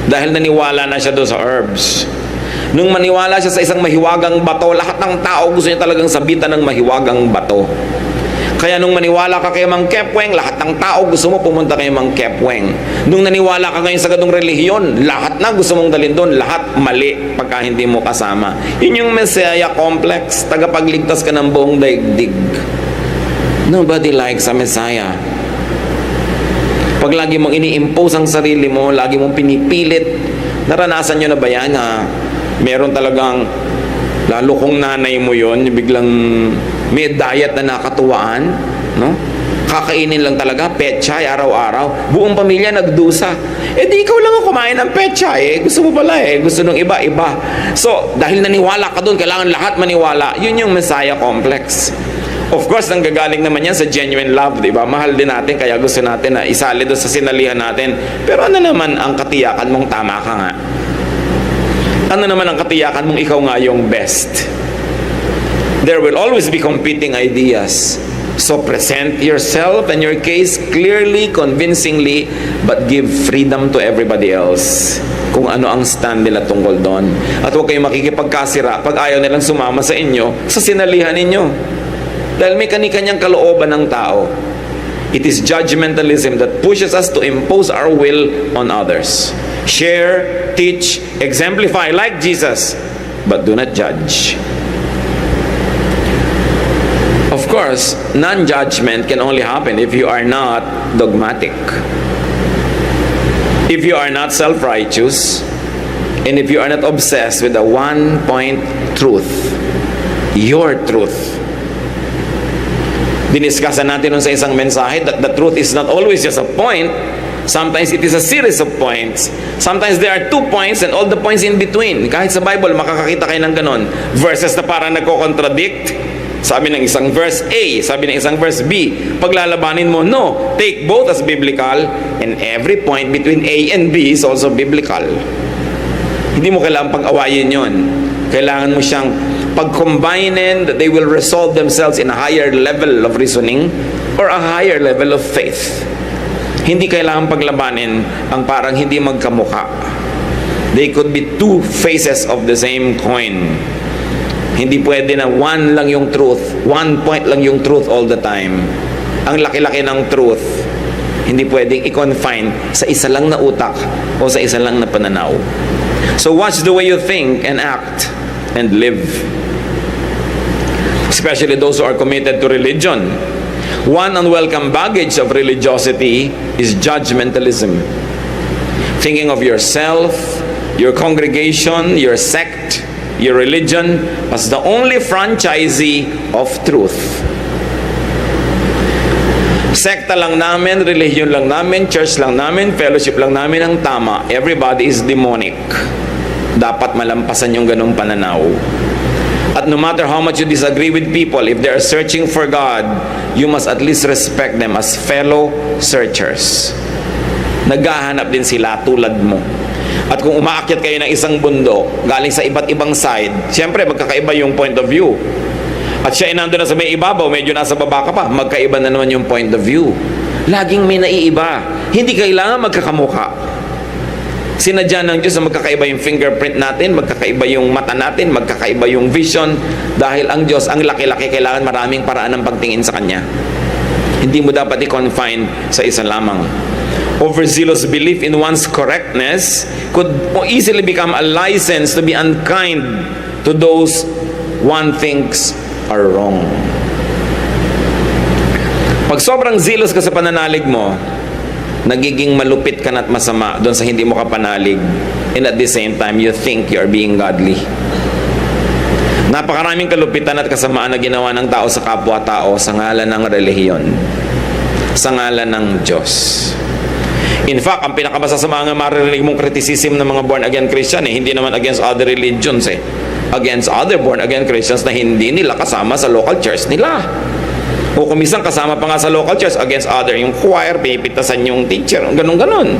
Dahil naniwala na siya doon sa herbs. Nung maniwala siya sa isang mahiwagang bato, lahat ng tao gusto niya talagang sabitan ng mahiwagang bato. Kaya nung maniwala ka kay Mang Kepweng, lahat ng tao gusto mo pumunta kay Mang Kepweng. Nung naniwala ka ngayon sa ganung relihiyon, lahat na gusto mong dalhin doon, lahat mali pagka hindi mo kasama. Yun yung Messiah complex, tagapagligtas ka ng buong daigdig. Nobody likes a Messiah. Pag lagi mong ini-impose ang sarili mo, lagi mong pinipilit, naranasan nyo na ba yan na meron talagang, lalo kung nanay mo yon, biglang may diet na nakatuwaan, no? Kakainin lang talaga, pechay, araw-araw. Buong pamilya nagdusa. Eh di ikaw lang ang kumain ng pechay, gusto mo pala gusto ng iba-iba. So, dahil naniwala ka doon, kailangan lahat maniwala. Yun yung Messiah complex. Of course, nanggagaling naman yan sa genuine love, di ba? Mahal din natin, kaya gusto natin na isali doon sa sinalihan natin. Pero ano naman ang katiyakan mong tama ka nga? Ano naman ang katiyakan mong ikaw nga yung best? There will always be competing ideas. So present yourself and your case clearly, convincingly, but give freedom to everybody else kung ano ang stand nila tungkol doon. At huwag kayong makikipagkasira pag ayaw nilang sumama sa inyo sa sinalihan ninyo. Dahil may kani-kanyang kalooban ng tao. It is judgmentalism that pushes us to impose our will on others. Share, teach, exemplify like Jesus, but do not judge. Of course, non-judgment can only happen if you are not dogmatic. If you are not self-righteous, and if you are not obsessed with the one-point truth, your truth. Diniskasan natin nun sa isang mensahe that the truth is not always just a point. Sometimes it is a series of points. Sometimes there are 2 points and all the points in between. Kahit sa Bible, makakakita kayo ng ganon. Verses na parang nagko-contradict. Sabi ng isang verse A, sabi ng isang verse B. Paglalabanin mo, no. Take both as biblical, and every point between A and B is also biblical. Hindi mo kailangan pag-awayin yon. Kailangan mo siyang pag-combinin that they will resolve themselves in a higher level of reasoning or a higher level of faith. Hindi kailangan paglabanin ang parang hindi magkamukha. They could be 2 faces of the same coin. Hindi pwede na one lang yung truth, 1 point lang yung truth all the time. Ang laki-laki ng truth, hindi pwedeng i-confine sa isa lang na utak o sa isa lang na pananaw. So watch the way you think and act and live. Especially those who are committed to religion. One unwelcome baggage of religiosity is judgmentalism. Thinking of yourself, your congregation, your sect, your religion as the only franchisee of truth. Sekta lang namin, religion lang namin, church lang namin, fellowship lang namin ang tama. Everybody is demonic. Dapat malampasan yung ganong pananaw. At no matter how much you disagree with people, if they are searching for God, you must at least respect them as fellow searchers. Naghahanap din sila tulad mo. At kung umaakyat kayo ng isang bundok, galing sa iba't ibang side, siyempre magkakaiba yung point of view. At siya ay nandun na sa may ibabaw, medyo nasa baba ka pa, magkaiba na naman yung point of view. Laging may naiiba. Hindi kailangan magkakamukha. Sinadya ng Diyos na magkakaiba yung fingerprint natin, magkakaiba yung mata natin, magkakaiba yung vision, dahil ang Diyos, ang laki-laki, kailangan maraming paraan ng pagtingin sa Kanya. Hindi mo dapat i-confine sa isa lamang. Overzealous belief in one's correctness could easily become a license to be unkind to those one thinks are wrong. Pag sobrang zealous ka sa pananalig mo, nagiging malupit ka na at masama doon sa hindi mo kapanalig, and at the same time you think you are being godly. Napakaraming kalupitan at kasamaan na ginawa ng tao sa kapwa-tao sa ngalan ng relihiyon, sa ngalan ng Diyos. In fact, ang pinakamasasama nga maririnig mong criticism ng mga born-again Christian, hindi naman against other religions, against other born-again Christians na hindi nila kasama sa local church nila. O kung minsan kasama pa nga sa local church against other, yung choir, pinipitasan yung teacher, ganun-ganon.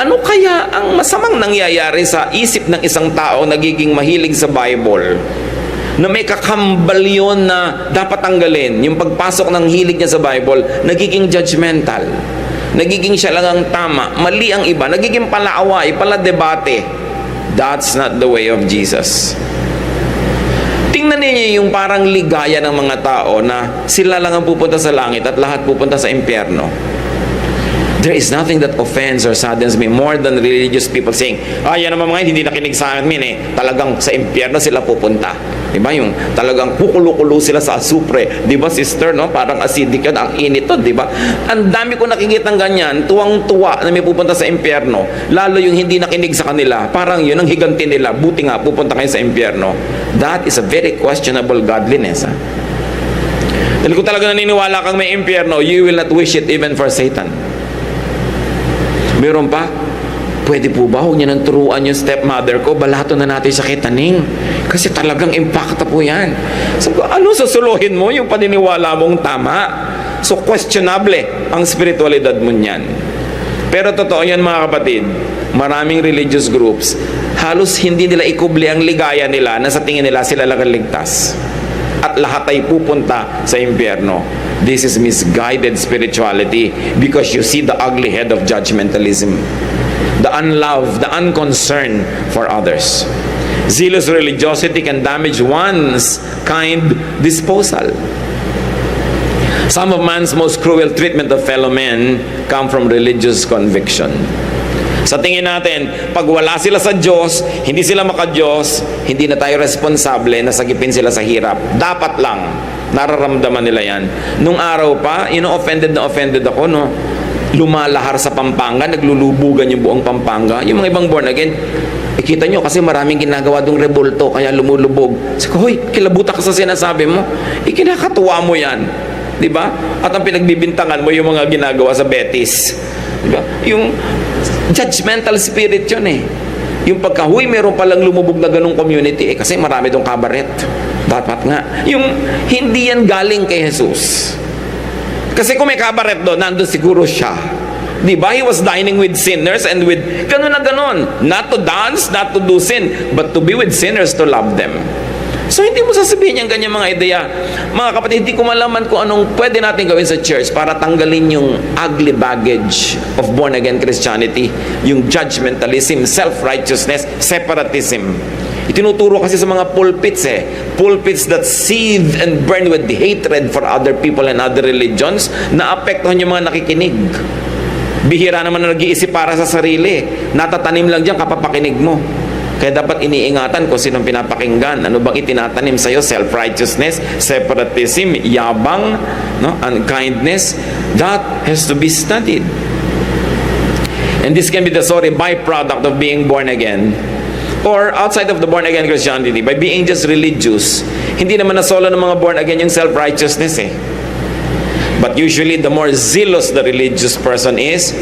Ano kaya ang masamang nangyayari sa isip ng isang tao nagiging mahilig sa Bible, na may kakambal yun na dapat tanggalin? Yung pagpasok ng hilig niya sa Bible, nagiging judgmental. Nagiging siya lang ang tama, mali ang iba, nagiging palaaway, paladebate. That's not the way of Jesus. Tingnan ninyo yung parang ligaya ng mga tao na sila lang ang pupunta sa langit at lahat pupunta sa impyerno. There is nothing that offends or saddens me more than religious people saying, yan naman mga hindi nakinig sa amin talagang sa impyerno sila pupunta. Diba? Yung talagang kukulo-kulo sila sa asupre. Diba sister, no? Parang acidic yan, ang init to, diba? Ang dami ko nakikita ng ganyan, tuwang-tuwa na may pupunta sa impyerno. Lalo yung hindi nakinig sa kanila, parang yun ang higanti nila. Buti nga, pupunta kayo sa impyerno. That is a very questionable godliness. Dahil kung talaga naniniwala kang may impyerno, you will not wish it even for Satan. Meron pa, pwede po ba huwag niya nang turuan yung stepmother ko, balato na natin sa kitaning? Kasi talagang impacta po yan. Sabi ko, ano susuluhin mo yung paniniwala mong tama? So questionable ang spiritualidad mo niyan. Pero totoo yan mga kapatid, maraming religious groups, halos hindi nila ikubli ang ligaya nila na sa tingin nila sila lang ang ligtas. at lahat ay pupunta sa impyerno. This is misguided spirituality because you see the ugly head of judgmentalism, the unlove, the unconcern for others. Zealous religiosity can damage one's kind disposal. Some of man's most cruel treatment of fellow men come from religious conviction. Sa tingin natin, pag wala sila sa Diyos, hindi sila maka-Diyos, hindi na tayo responsable na sagipin sila sa hirap. Dapat lang, nararamdaman nila yan. Nung araw pa, offended na offended ako, no? Lumalahar sa Pampanga, naglulubugan yung buong Pampanga. Yung mga ibang born again, kita nyo kasi maraming ginagawa dong rebulto, kaya lumulubog. Sabi ko, hoy, kilabuta ka sa sinasabi mo. Ikinakatuwa mo yan. Diba? At ang pinagbibintangan mo yung mga ginagawa sa Betis. Diba? Yung judgmental spirit yun eh. Yung pagkahuy, meron palang lumubog na ganong community kasi marami dong kabaret. Dapat nga. Yung hindi yan galing kay Jesus. Kasi kung may kabaret doon, nandun siguro siya. Diba? He was dining with sinners and with ganon na ganon. Not to dance, not to do sin, but to be with sinners, to love them. So hindi mo sasabihin yung ganyan mga ideya. Mga kapatid, hindi ko malaman kung anong pwede natin gawin sa church para tanggalin yung ugly baggage of born-again Christianity, yung judgmentalism, self-righteousness, separatism. Itinuturo kasi sa mga pulpits pulpits that seethe and burn with hatred for other people and other religions, na apektuhan yung mga nakikinig. Bihira naman na nag-iisip para sa sarili. Natatanim lang dyan kapapakinig mo. Kaya dapat iniingatan kung sinong pinapakinggan. Ano bang itinatanim sa'yo? Self-righteousness, separatism, yabang, no? Unkindness. That has to be studied. And this can be the byproduct of being born again. Or outside of the born again Christianity, by being just religious. Hindi naman nasolo ng mga born again yung self-righteousness But usually, the more zealous the religious person is,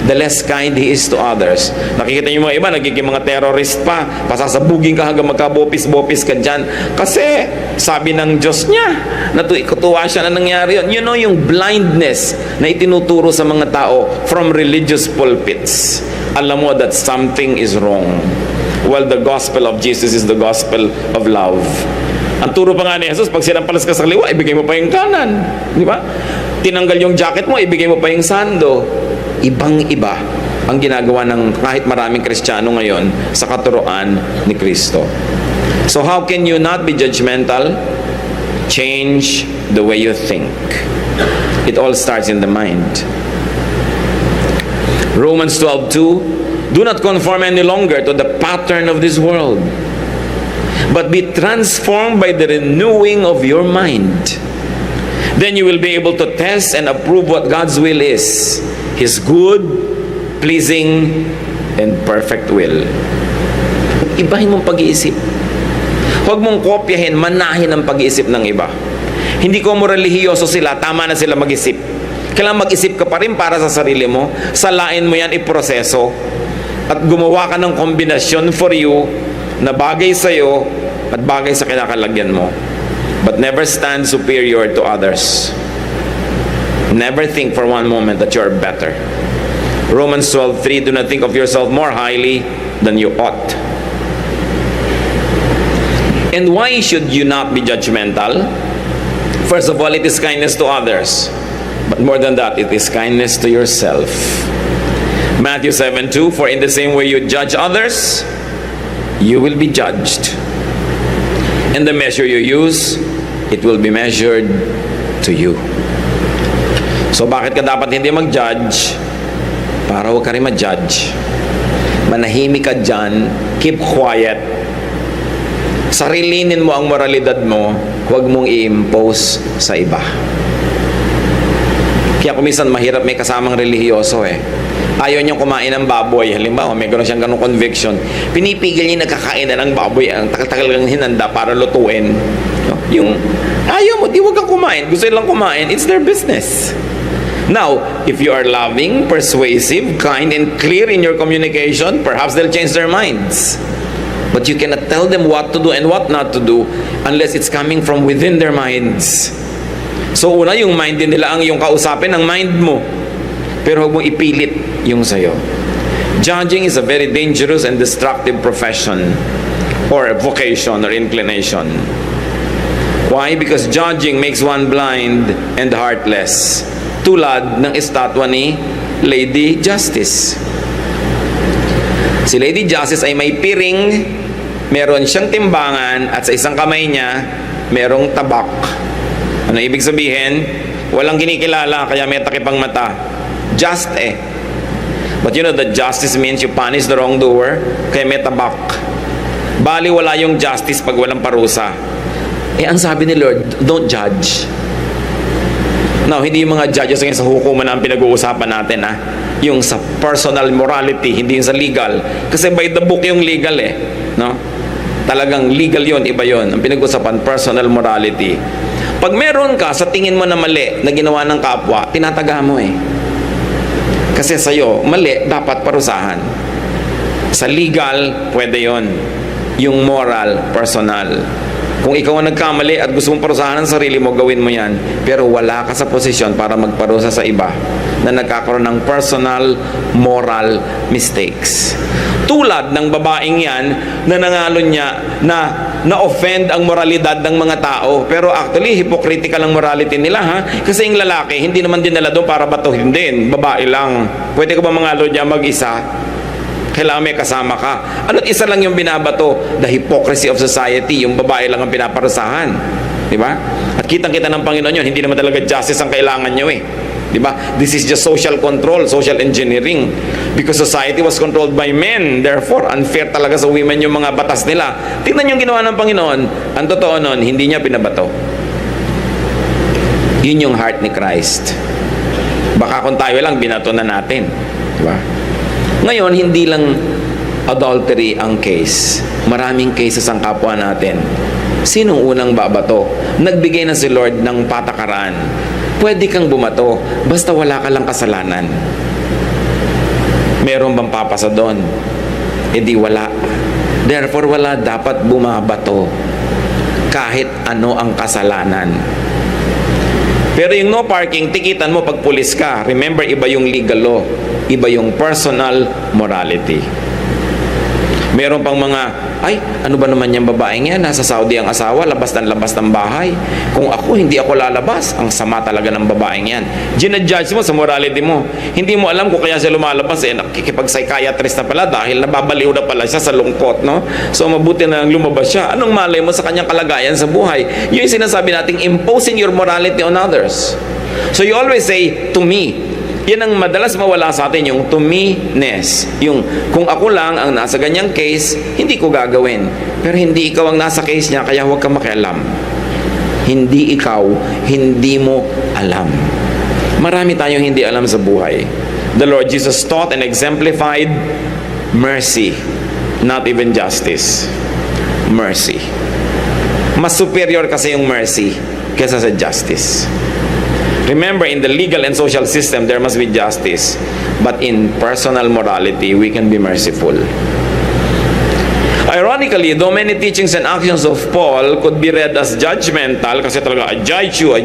the less kind he is to others. Nakikita niyo mga iba, nagiging mga terrorist pa, pasasabugin ka hanggang magka-bopis-bopis ka dyan. Kasi, sabi ng Diyos niya, natuwa siya na nangyari yun. You know, yung blindness na itinuturo sa mga tao from religious pulpits. Alam mo that something is wrong. Well, the gospel of Jesus is the gospel of love. Ang turo pa nga ni Jesus, pag sinampalas ka sa kaliwa, ibigay mo pa yung kanan. Di ba? Tinanggal yung jacket mo, ibigay mo pa yung sando. Ibang-iba ang ginagawa ng kahit maraming Kristiyano ngayon sa katuruan ni Kristo. So how can you not be judgmental? Change the way you think. It all starts in the mind. Romans 12:2, do not conform any longer to the pattern of this world, but be transformed by the renewing of your mind. Then you will be able to test and approve what God's will is, His good, pleasing, and perfect will. Ibahin mong pag-iisip. Huwag mong kopyahin, manahin ang pag-iisip ng iba. Hindi ko mo relihiyoso sila, tama na sila mag-isip. Kailangan mag-isip ka pa rin para sa sarili mo. Salain mo yan, iproseso. At gumawa ka ng kombinasyon for you na bagay sa'yo at bagay sa kinakalagyan mo. But never stand superior to others. Never think for one moment that you are better. Romans 12:3, do not think of yourself more highly than you ought. And why should you not be judgmental? First of all, it is kindness to others. But more than that, it is kindness to yourself. Matthew 7:2, for in the same way you judge others, you will be judged. And the measure you use, it will be measured to you. So bakit ka dapat hindi mag-judge? Para huwag ka rin ma-judge. Manahimik ka dyan, keep quiet. Sarilinin mo ang moralidad mo, huwag mong i-impose sa iba. Kaya kung minsan mahirap may kasamang relihiyoso Ayaw niyang kumain ng baboy. Halimbawa, may gano'n siyang ganong conviction. Pinipigil niya nakakain na ng baboy. Ang tagal-tagal lang hinanda para lutuin. Yung, ayaw mo, di wag kang kumain. Gusto nilang kumain. It's their business. Now, if you are loving, persuasive, kind, and clear in your communication, perhaps they'll change their minds. But you cannot tell them what to do and what not to do unless it's coming from within their minds. So, una, yung mind din nila ang yung kausapin ng mind mo. Pero huwag mong ipilit yung sayo. Judging is a very dangerous and destructive profession or vocation or inclination. Why? Because judging makes one blind and heartless. Tulad ng estatwa ni Lady Justice. Si Lady Justice ay may piring, meron siyang timbangan, at sa isang kamay niya, merong tabak. Ano ibig sabihin? Walang kinikilala, kaya may takipang mata. Just eh. But you know that justice means you punish the wrongdoer, kaya may tabak. Bali wala yung justice pag walang parusa. Eh ang sabi ni Lord, don't judge. Now, hindi yung mga judges ngayon sa hukuman na ang pinag-uusapan natin, ha? Yung sa personal morality, hindi yung sa legal. Kasi by the book yung legal eh. No? Talagang legal yon, iba yon. Ang pinag-uusapan, personal morality. Pag meron ka sa tingin mo na mali na ginawa ng kapwa, tinataga mo eh. Kasi sa'yo, mali, dapat parusahan. Sa legal, pwede yon. Yung moral, personal. Kung ikaw ang nagkamali at gusto mong parusahan ang sarili mo, gawin mo yan. Pero wala ka sa posisyon para magparusa sa iba na nagkakaroon ng personal, moral mistakes. Tulad ng babaeng yan na nangalon niya na-offend ang moralidad ng mga tao. Pero actually, hypocritical ang morality nila, ha? Kasi yung lalaki, hindi naman dinala doon para batuhin din. Babae lang. Pwede ka ba mangalon niya mag-isa? Kailangan may kasama ka. Ano't isa lang yung binabato? The hypocrisy of society. Yung babae lang ang pinaparusahan. Di ba? At kitang-kita ng Panginoon yun, hindi naman talaga justice ang kailangan nyo eh. Di ba? This is just social control, social engineering. Because society was controlled by men. Therefore, unfair talaga sa women yung mga batas nila. Tingnan yung ginawa ng Panginoon. Ang totoo nun, hindi niya pinabato. Yun yung heart ni Christ. Baka kung tayo lang, binato na natin. Di ba? Ngayon, hindi lang adultery ang case. Maraming cases ang kapwa natin. Sinong unang babato? Nagbigay na si Lord ng patakaran. Pwede kang bumato, basta wala ka lang kasalanan. Meron bang papasa doon? E di wala. Therefore, wala dapat bumabato. Kahit ano ang kasalanan. Pero yung no parking, tikitan mo pag pulis ka. Remember, iba yung legal law. Iba yung personal morality. Meron pang mga, ay, ano ba naman yung babaeng yan? Nasa Saudi ang asawa, labas ng bahay. Kung ako, hindi ako lalabas. Ang sama talaga ng babaeng yan. Ginadjudge mo sa morality mo. Hindi mo alam kung kaya siya lumalabas. Nakikipag-psychiatrist na pala dahil nababaliw na pala siya sa lungkot. No? So, mabuti na lang lumabas siya. Anong malay mo sa kanyang kalagayan sa buhay? Yun yung sinasabi nating imposing your morality on others. So, you always say, to me. Yan ang madalas mawala sa atin, yung to me-ness. Yung kung ako lang ang nasa ganyang case, hindi ko gagawin. Pero hindi ikaw ang nasa case niya, kaya huwag kang makialam. Hindi ikaw, hindi mo alam. Marami tayong hindi alam sa buhay. The Lord Jesus taught and exemplified mercy, not even justice. Mercy. Mas superior kasi yung mercy kaysa sa justice. Remember, in the legal and social system, there must be justice. But in personal morality, we can be merciful. Ironically, though many teachings and actions of Paul could be read as judgmental, kasi talaga, I judge you,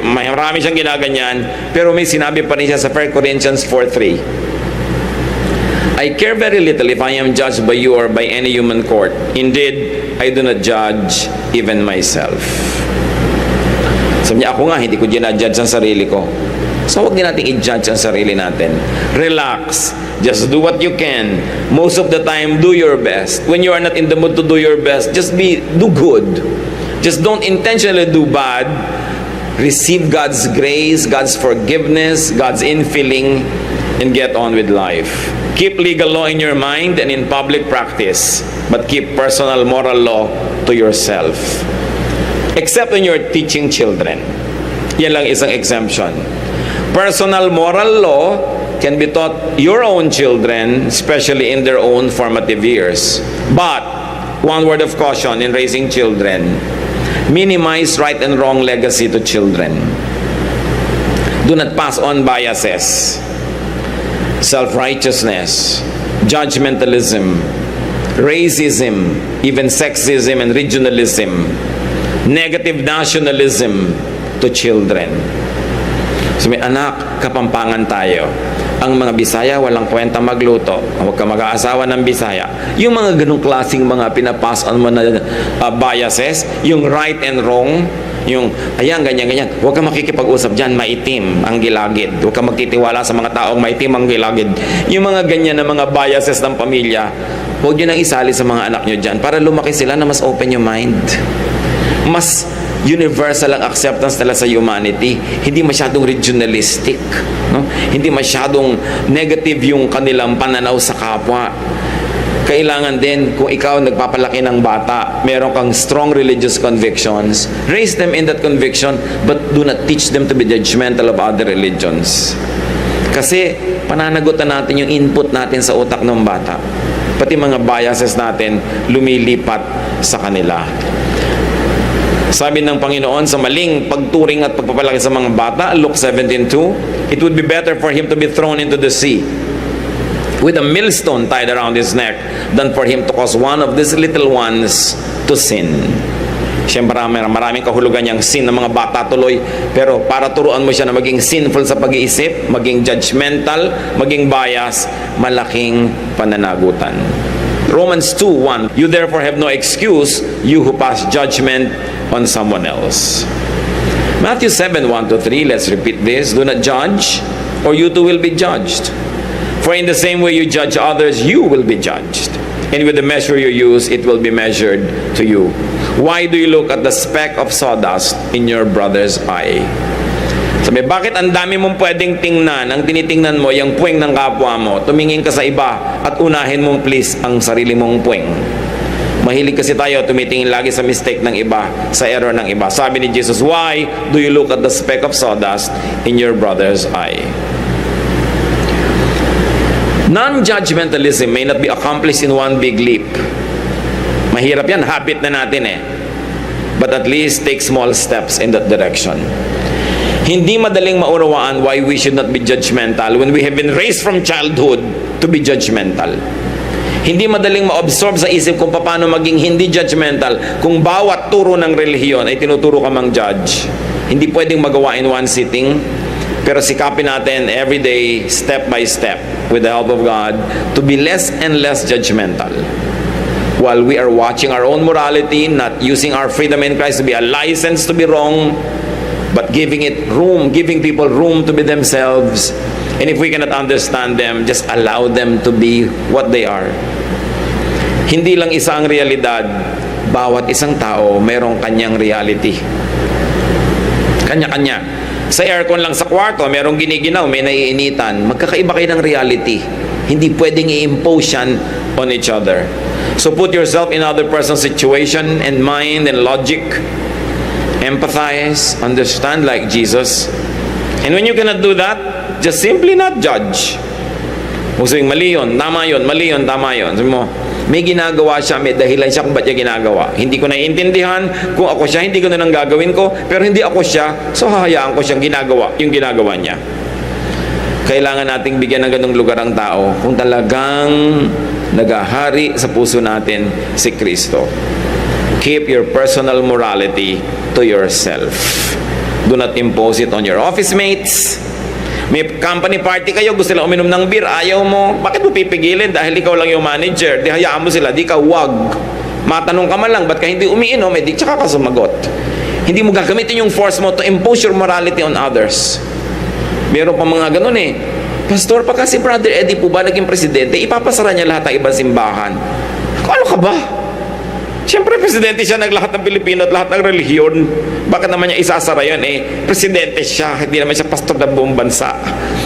marami siyang ginaganyan, pero may sinabi pa rin siya sa 1 Corinthians 4:3. I care very little if I am judged by you or by any human court. Indeed, I do not judge even myself. Sabi niya, ako nga, hindi ko ginadjudge ang sarili ko. So, huwag din natin i-judge ang sarili natin. Relax. Just do what you can. Most of the time, do your best. When you are not in the mood to do your best, just do good. Just don't intentionally do bad. Receive God's grace, God's forgiveness, God's infilling, and get on with life. Keep legal law in your mind and in public practice, but keep personal moral law to yourself. Except when you're teaching children. Yan lang isang exemption. Personal moral law can be taught your own children, especially in their own formative years. But, one word of caution in raising children, minimize right and wrong legacy to children. Do not pass on biases, self-righteousness, judgmentalism, racism, even sexism and regionalism, negative nationalism to children. So may anak, Kapampangan tayo. Ang mga Bisaya, walang kwenta magluto. Huwag ka mag-aasawa ng Bisaya. Yung mga ganong klaseng mga pinapasan mo na biases, yung right and wrong, yung, ayan, ganyan. Huwag ka makikipag-usap dyan, maitim ang gilagid. Huwag ka magtitiwala sa mga taong maitim ang gilagid. Yung mga ganyan na mga biases ng pamilya, huwag nyo nang isali sa mga anak nyo dyan para lumaki sila na mas open yung mind. Mas universal ang acceptance nila sa humanity. Hindi masyadong regionalistic. No? Hindi masyadong negative yung kanilang pananaw sa kapwa. Kailangan din, kung ikaw nagpapalaki ng bata, meron kang strong religious convictions, raise them in that conviction, but do not teach them to be judgmental of other religions. Kasi, pananagutan natin yung input natin sa utak ng bata. Pati mga biases natin, lumilipat sa kanila. Sabi ng Panginoon sa maling pagturing at pagpapalaki sa mga bata, Luke 17:2, it would be better for him to be thrown into the sea with a millstone tied around his neck than for him to cause one of these little ones to sin. Siyempre maraming kahulugan niyang sin ng mga bata tuloy, pero para turuan mo siya na maging sinful sa pag-iisip, maging judgmental, maging bias, malaking pananagutan. Romans 2:1, you therefore have no excuse, you who pass judgment on someone else. Matthew 7:1-3, let's repeat this. Do not judge, or you too will be judged. For in the same way you judge others, you will be judged. And with the measure you use, it will be measured to you. Why do you look at the speck of sawdust in your brother's eye? Sabi, bakit ang dami mong pwedeng tingnan? Ang tinitingnan mo, yung puweng ng kapwa mo. Tumingin ka sa iba at unahin mong please ang sarili mong puweng. Mahilig kasi tayo tumitingin lagi sa mistake ng iba, sa error ng iba. Sabi ni Jesus, why do you look at the speck of sawdust in your brother's eye? Non-judgmentalism may not be accomplished in one big leap. Mahirap yan, habit na natin eh. But at least take small steps in that direction. Hindi madaling maunawaan why we should not be judgmental when we have been raised from childhood to be judgmental. Hindi madaling ma-absorb sa isip kung paano maging hindi judgmental kung bawat turo ng relihiyon ay tinuturo ka mang judge. Hindi pwedeng magawa in one sitting, pero sikapin natin every day, step by step, with the help of God, to be less and less judgmental. While we are watching our own morality, not using our freedom in Christ to be a license to be wrong, but giving it room, giving people room to be themselves. And if we cannot understand them, just allow them to be what they are. Hindi lang isa ang realidad, bawat isang tao mayroong kanyang reality. Kanya-kanya. Sa aircon lang sa kwarto, merong giniginaw, may naiinitan. Magkakaiba kayo ng reality. Hindi pwedeng i-impose yan on each other. So put yourself in other person's situation and mind and logic. Empathize, understand like Jesus. And when you cannot do that, just simply not judge. Kung sabing, mali yun, tama yun, mali yun, tama yun. Sabi mo, may ginagawa siya, may dahilan siya kung ba't niya ginagawa. Hindi ko naiintindihan, kung ako siya, hindi ko na nang gagawin ko, pero hindi ako siya, so hahayaan ko siyang ginagawa, yung ginagawa niya. Kailangan nating bigyan ng ganung lugar ang tao kung talagang nagahari sa puso natin si Kristo. Keep your personal morality to yourself. Do not impose it on your office mates. May company party kayo, gusto nila uminom ng beer, ayaw mo. Bakit mo pipigilin? Dahil ikaw lang yung manager. Di hayaan mo sila, di ka wag. Matanong ka man lang, ba't ka hindi umiinom? Eh di tsaka ka sumagot. Hindi mo gagamitin yung force mo to impose your morality on others. Meron pa mga ganun eh. Pastor, pagka si Brother Eddie po ba naging presidente, ipapasara niya lahat ng ibang simbahan. Ano ka ba? Siyempre, presidente siya ng lahat ng Pilipino at lahat ng relihiyon. Bakit naman niya isasara yun? Eh, presidente siya, hindi naman siya pastor ng buong bansa.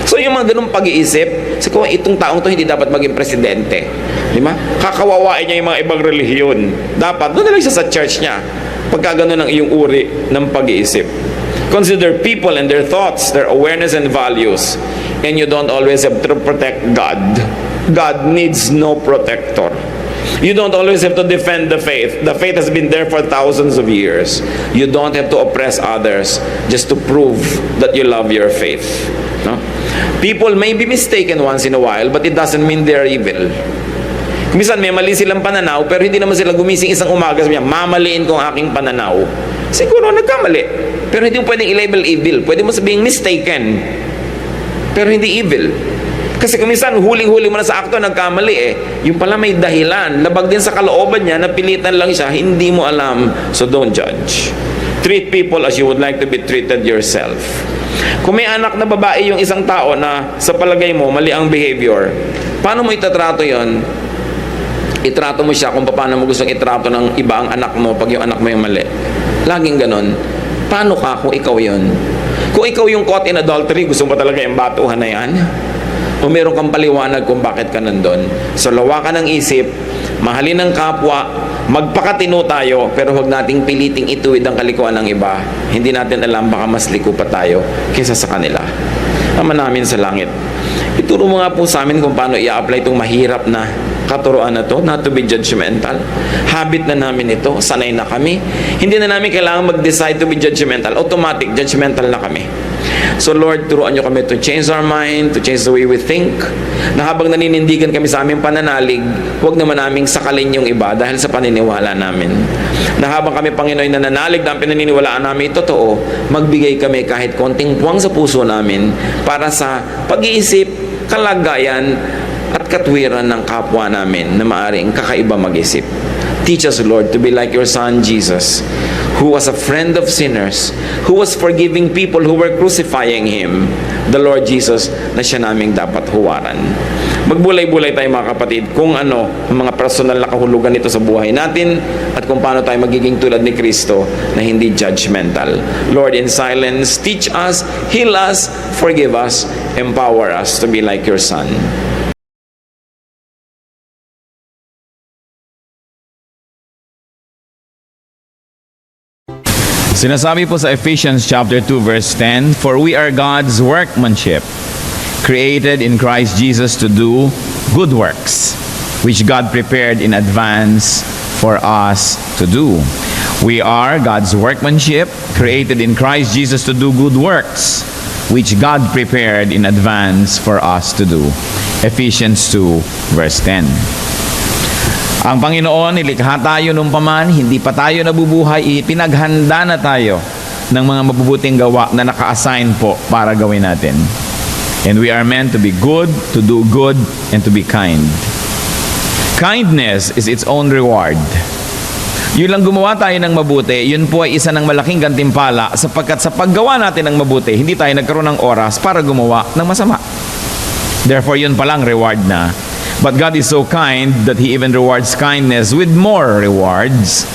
So, yung mga ganung pag-iisip, so kung itong taong to hindi dapat maging presidente. Di ba? Kakawawain niya yung mga ibang relihiyon. Dapat, doon na lang siya sa church niya. Pagka ganun ang iyong uri ng pag-iisip. Consider people and their thoughts, their awareness and values. And you don't always have to protect God. God needs no protector. You don't always have to defend the faith. The faith has been there for thousands of years. You don't have to oppress others just to prove that you love your faith. No? People may be mistaken once in a while, but it doesn't mean they're evil. Minsan may mali silang pananaw, pero hindi naman sila gumising isang umaga sabi niya, mamaliin ko ang aking pananaw. Siguro nagkamali. Pero hindi mo pwedeng i-label evil. Pwede mo sabihin mistaken. Pero hindi evil. Kasi kuminsan, huling-huli mo na sa akto, nagkamali eh. Yung pala may dahilan. Labag din sa kalooban niya, napilitan lang siya, hindi mo alam. So don't judge. Treat people as you would like to be treated yourself. Kung may anak na babae yung isang tao na sa palagay mo, mali ang behavior, paano mo itatrato yon? Itrato mo siya kung paano mo gustong itrato ng iba ang anak mo pag yung anak mo yung mali. Laging ganon. Paano ka kung ikaw yun? Kung ikaw yung caught in adultery, gusto mo talaga yung batuhan na yan? O meron kang paliwanag kung bakit ka nandun? So lawakan ng isip, mahalin ng kapwa, magpakatino tayo, pero huwag nating piliting ituwid ang kalikuan ng iba. Hindi natin alam, baka mas liko pa tayo kaysa sa kanila. Ama namin sa langit, ituro mo nga po sa amin kung paano i-apply itong mahirap na katuruan na to, not to be judgmental. Habit na namin ito, sanay na kami. Hindi na namin kailangan mag-decide to be judgmental. Automatic, judgmental na kami. So Lord, turuan nyo kami to change our mind, to change the way we think, na habang naninindigan kami sa aming pananalig, huwag naman naming sakalin yung iba dahil sa paniniwala namin. Na habang kami, Panginoon, nananalig na ang pinaniniwalaan namin totoo, magbigay kami kahit konting puwang sa puso namin para sa pag-iisip, kalagayan, at katwiran ng kapwa namin na maaaring kakaiba mag-isip. Teach us, Lord, to be like your Son, Jesus, who was a friend of sinners, who was forgiving people who were crucifying Him, the Lord Jesus, na siya naming dapat huwaran. Magbulay-bulay tayo mga kapatid kung ano ang mga personal na kahulugan nito sa buhay natin at kung paano tayo magiging tulad ni Kristo na hindi judgmental. Lord, in silence, teach us, heal us, forgive us, empower us to be like your Son. Sinasabi po sa Ephesians chapter 2 verse 10, "For we are God's workmanship, created in Christ Jesus to do good works, which God prepared in advance for us to do." We are God's workmanship, created in Christ Jesus to do good works, which God prepared in advance for us to do. Ephesians 2 verse 10. Ang Panginoon, nilikha tayo nung paman, hindi pa tayo nabubuhay, pinaghanda na tayo ng mga mabubuting gawa na naka-assign po para gawin natin. And we are meant to be good, to do good, and to be kind. Kindness is its own reward. Yun lang gumawa tayo ng mabuti, yun po ay isa ng malaking gantimpala sapagkat sa paggawa natin ng mabuti, hindi tayo nagkaroon ng oras para gumawa ng masama. Therefore, yun palang reward na. But God is so kind that He even rewards kindness with more rewards,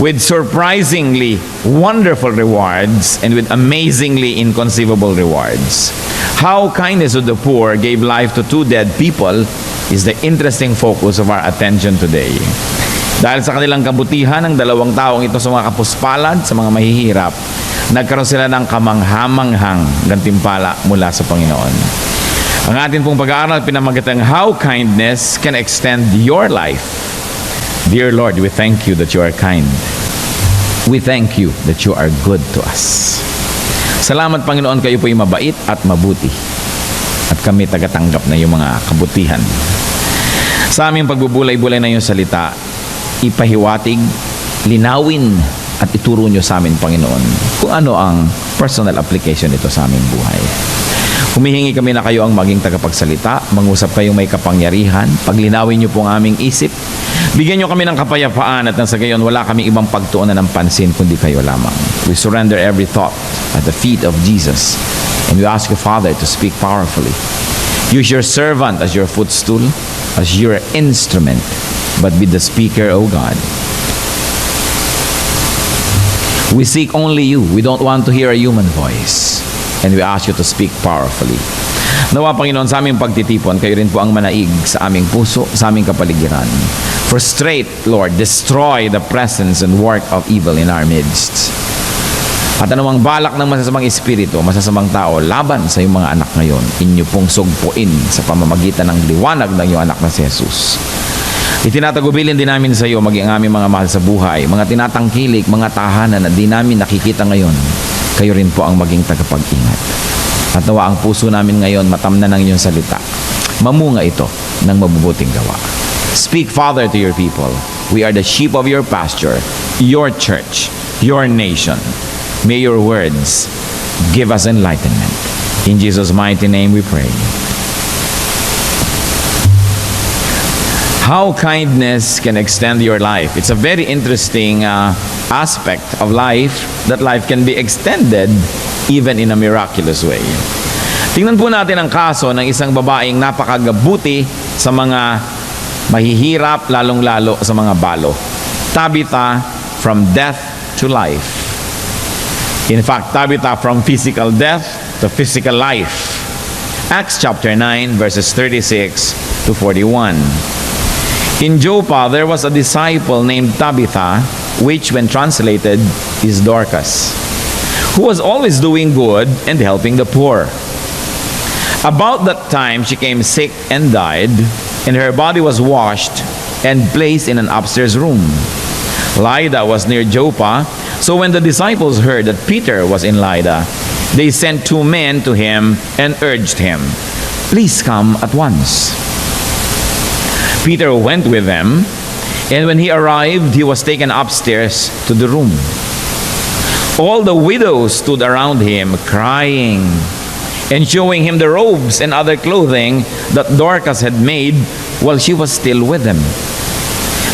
with surprisingly wonderful rewards, and with amazingly inconceivable rewards. How kindness to the poor gave life to 2 dead people is the interesting focus of our attention today. Dahil sa kanilang kabutihan ng 2 taong ito sa mga kapuspalad, sa mga mahihirap, nagkaroon sila ng kamanghamanghang gantimpala mula sa Panginoon. Ang atin pong pag-aaral pinamagatang how kindness can extend your life. Dear Lord, we thank you that you are kind. We thank you that you are good to us. Salamat, Panginoon, kayo po'y mabait at mabuti. At kami tagatanggap na yung mga kabutihan. Sa aming pagbubulay-bulay na yung salita, ipahiwatig, linawin, at ituro nyo sa amin, Panginoon, kung ano ang personal application nito sa aming buhay. Humihingi kami na kayo ang maging tagapagsalita, mangusap kayong may kapangyarihan, paglinawin niyo po ang aming isip, bigyan niyo kami ng kapayapaan at nang sa gayon wala kaming ibang pagtuunan ng pansin kundi kayo lamang. We surrender every thought at the feet of Jesus and we ask you, Father, to speak powerfully. Use your servant as your footstool, as your instrument, but be the speaker, O God. We seek only you. We don't want to hear a human voice. And we ask you to speak powerfully. Nawa, Panginoon, sa aming pagtitipon, kayo rin po ang manaig sa aming puso, sa aming kapaligiran. Frustrate, Lord, destroy the presence and work of evil in our midst. At anumang balak ng masasamang espiritu, masasamang tao, laban sa iyong mga anak ngayon, inyo pong sugpuin sa pamamagitan ng liwanag ng iyong anak na si Jesus. Itinatagubilin din namin sa iyo maging aming mga mahal sa buhay, mga tinatangkilik, mga tahanan na di namin nakikita ngayon. Kayo rin po ang maging tagapag-ingat. At nawa ang puso namin ngayon matamnan ng iyong salita. Mamunga ito ng mabubuting gawa. Speak, Father, to your people. We are the sheep of your pasture, your church, your nation. May your words give us enlightenment. In Jesus' mighty name we pray. How kindness can extend your life. It's a very interesting aspect of life, that life can be extended even in a miraculous way. Tingnan po natin ang kaso ng isang babaeng napakagabuti sa mga mahihirap, lalong-lalo sa mga balo. Tabitha, from death to life. In fact, Tabitha, from physical death to physical life. Acts chapter 9, verses 36 to 41. In Joppa, there was a disciple named Tabitha, which when translated is Dorcas, who was always doing good and helping the poor. About that time, she came sick and died, and her body was washed and placed in an upstairs room. Lydda was near Joppa, so when the disciples heard that Peter was in Lydda, they sent 2 men to him and urged him, "Please come at once." Peter went with them, and when he arrived, he was taken upstairs to the room. All the widows stood around him, crying, and showing him the robes and other clothing that Dorcas had made while she was still with them.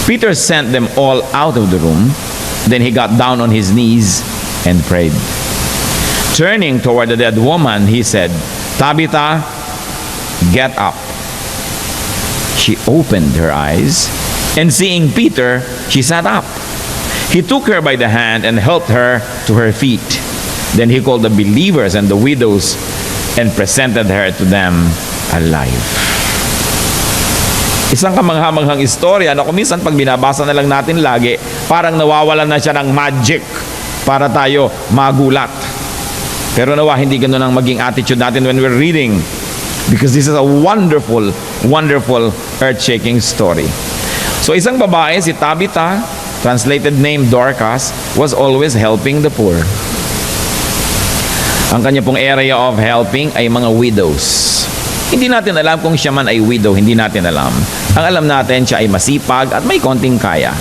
Peter sent them all out of the room. Then he got down on his knees and prayed. Turning toward the dead woman, he said, "Tabitha, get up." She opened her eyes, and seeing Peter, she sat up. He took her by the hand and helped her to her feet. Then he called the believers and the widows and presented her to them alive. Isang kamangha-manghang istorya na kuminsan pag binabasa na lang natin lagi, parang nawawalan na siya ng magic para tayo magulat. Pero nawa hindi ganun ang maging attitude natin when we're reading, because this is a wonderful, wonderful, earth-shaking story. So isang babae, si Tabitha, translated name Dorcas, was always helping the poor. Ang kanya pong area of helping ay mga widows. Hindi natin alam kung siya man ay widow, hindi natin alam. Ang alam natin, siya ay masipag at may konting kaya.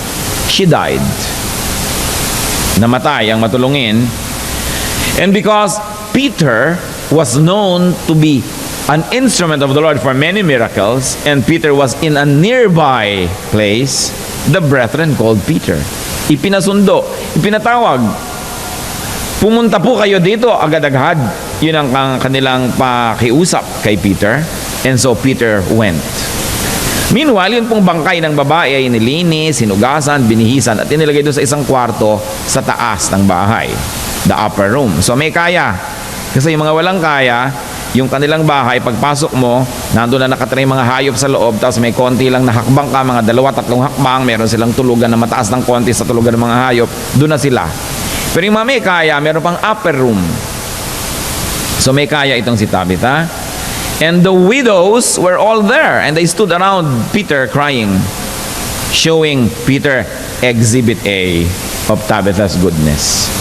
She died. Namatay ang matulungin. And because Peter was known to be an instrument of the Lord for many miracles, and Peter was in a nearby place, the brethren called Peter. Ipinasundo, ipinatawag. Pumunta po kayo dito agad-agad. Yun ang kanilang pakiusap kay Peter. And so Peter went. Meanwhile, yun pong bangkay ng babae ay nilinis, sinugasan, binihisan at inilagay doon sa isang kwarto sa taas ng bahay. The upper room. So may kaya. Kasi yung mga walang kaya, yung kanilang bahay, pagpasok mo, nandun na nakatira yung mga hayop sa loob, tapos may konti lang na hakbang ka, mga 2-3 hakbang, meron silang tulugan na mataas ng konti sa tulugan ng mga hayop, doon na sila. Pero yung mga may kaya, meron pang upper room. So may kaya itong si Tabitha. And the widows were all there, and they stood around Peter crying, showing Peter Exhibit A of Tabitha's goodness.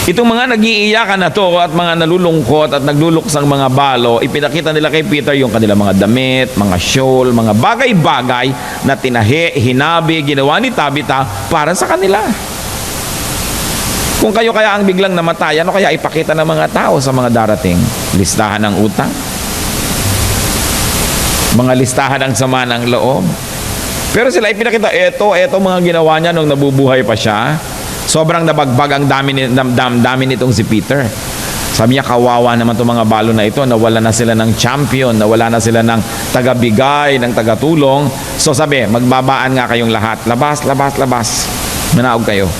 Itong mga nag-iiyakan na to at mga nalulungkot at nagluluksang mga balo, ipinakita nila kay Peter yung kanilang mga damit, mga shawl, mga bagay-bagay na tinahi, hinabi, ginawa ni Tabitha para sa kanila. Kung kayo kaya ang biglang namatay, ano kaya ipakita ng mga tao sa mga darating? Listahan ng utang? Mga listahan ng sama ng loob? Pero sila ipinakita, eto mga ginawa niya nung nabubuhay pa siya. Sobrang nabagbag ang dami nitong si Peter. Sabi niya, kawawa naman itong mga balo na ito. Nawala na sila ng champion, nawala na sila ng tagabigay, ng tagatulong. So sabi, magbabaan nga kayong lahat. Labas, labas, labas. Manaog kayo.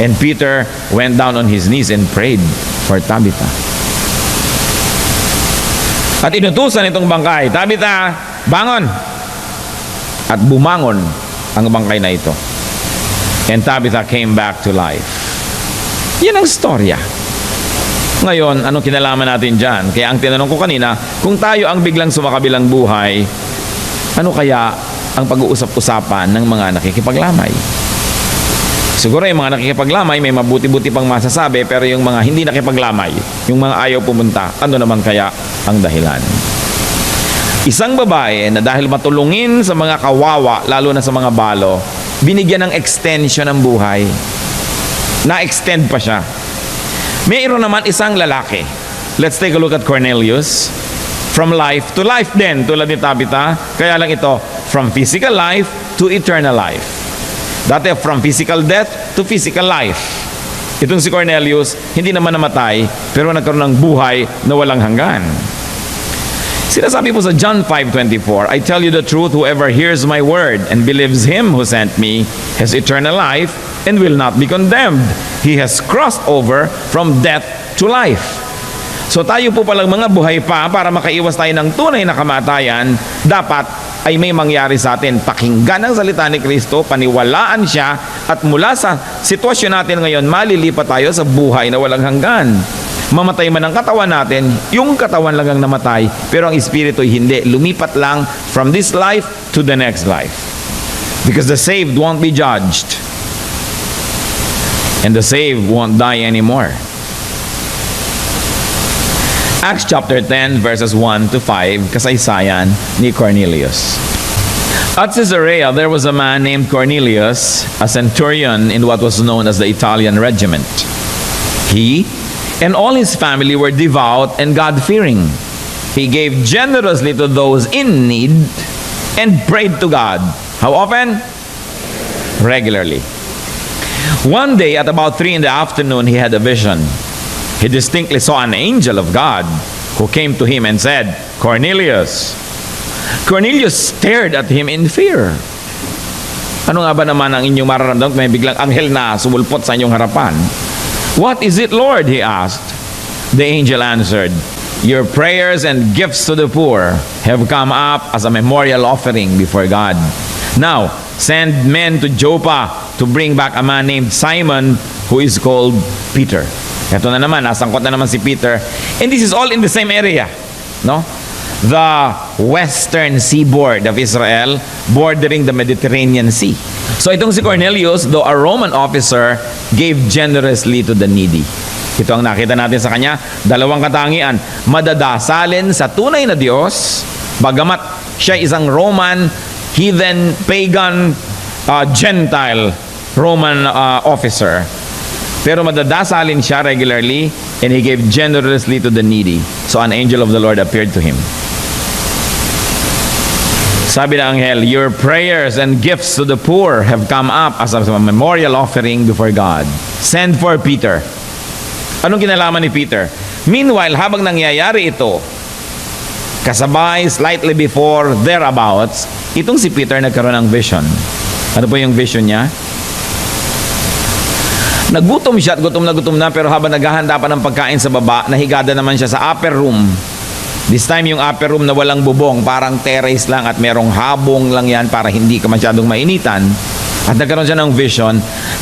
And Peter went down on his knees and prayed for Tabitha. At inutusan itong bangkay, Tabitha, bangon! At bumangon ang bangkay na ito. And Tabitha came back to life. Yan ang storya. Ngayon, anong kinalaman natin dyan? Kaya ang tinanong ko kanina, kung tayo ang biglang sumakabilang buhay, ano kaya ang pag-uusap-usapan ng mga nakikipaglamay? Siguro yung mga nakikipaglamay, may mabuti-buti pang masasabi, pero yung mga hindi nakipaglamay, yung mga ayaw pumunta, ano naman kaya ang dahilan? Isang babae na dahil matulungin sa mga kawawa, lalo na sa mga balo, binigyan ng extension ng buhay. Na-extend pa siya. Mayroon naman isang lalaki. Let's take a look at Cornelius. From life to life din, tulad ni Tabitha. Kaya lang ito, from physical life to eternal life. Dati from physical death to physical life. Itong si Cornelius, hindi naman namatay, pero nagkaroon ng buhay na walang hanggan. Sinasabi po sa John 5:24, I tell you the truth, whoever hears my word and believes him who sent me has eternal life and will not be condemned. He has crossed over from death to life. So tayo po palang mga buhay pa, para makaiwas tayo ng tunay na kamatayan, dapat ay may mangyari sa atin. Pakinggan ang salita ni Kristo, paniwalaan siya, at mula sa sitwasyon natin ngayon, malilipat tayo sa buhay na walang hanggan. Mamatay man ang katawan natin, yung katawan lang ang namatay, pero ang espiritu ay hindi. Lumipat lang from this life to the next life. Because the saved won't be judged. And the saved won't die anymore. Acts chapter 10 verses 1 to 5, kasaysayan ni Cornelius. At Caesarea, there was a man named Cornelius, a centurion in what was known as the Italian regiment. He and all his family were devout and God-fearing. He gave generously to those in need and prayed to God. How often? Regularly. One day at about 3 in the afternoon, he had a vision. He distinctly saw an angel of God who came to him and said, Cornelius. Cornelius stared at him in fear. Ano nga ba naman ang inyong mararamdaman kung may biglang anghel na sumulpot sa inyong harapan? What is it, Lord? He asked. The angel answered, your prayers and gifts to the poor have come up as a memorial offering before God. Now, send men to Joppa to bring back a man named Simon who is called Peter. Ito na naman, nasangkot na naman si Peter. And this is all in the same area, no? The western seaboard of Israel, bordering the Mediterranean Sea. So itong si Cornelius, though a Roman officer, gave generously to the needy. Ito ang nakita natin sa kanya, dalawang katangian. Madadasalin sa tunay na Diyos, bagamat siya isang Roman, heathen, pagan, Gentile Roman officer. Pero madadasalin siya regularly, and he gave generously to the needy. So an angel of the Lord appeared to him. Sabi ng anghel, your prayers and gifts to the poor have come up as a memorial offering before God. Send for Peter. Anong kinalaman ni Peter? Meanwhile, habang nangyayari ito, kasabay, slightly before, thereabouts, itong si Peter nagkaroon ng vision. Ano po yung vision niya? Nagutom siya at gutom na, pero habang naghahanda pa ng pagkain sa baba, nahigada naman siya sa upper room. This time yung upper room na walang bubong, parang terrace lang at merong habong lang yan para hindi ka masyadong mainitan. At nagkaroon siya ng vision,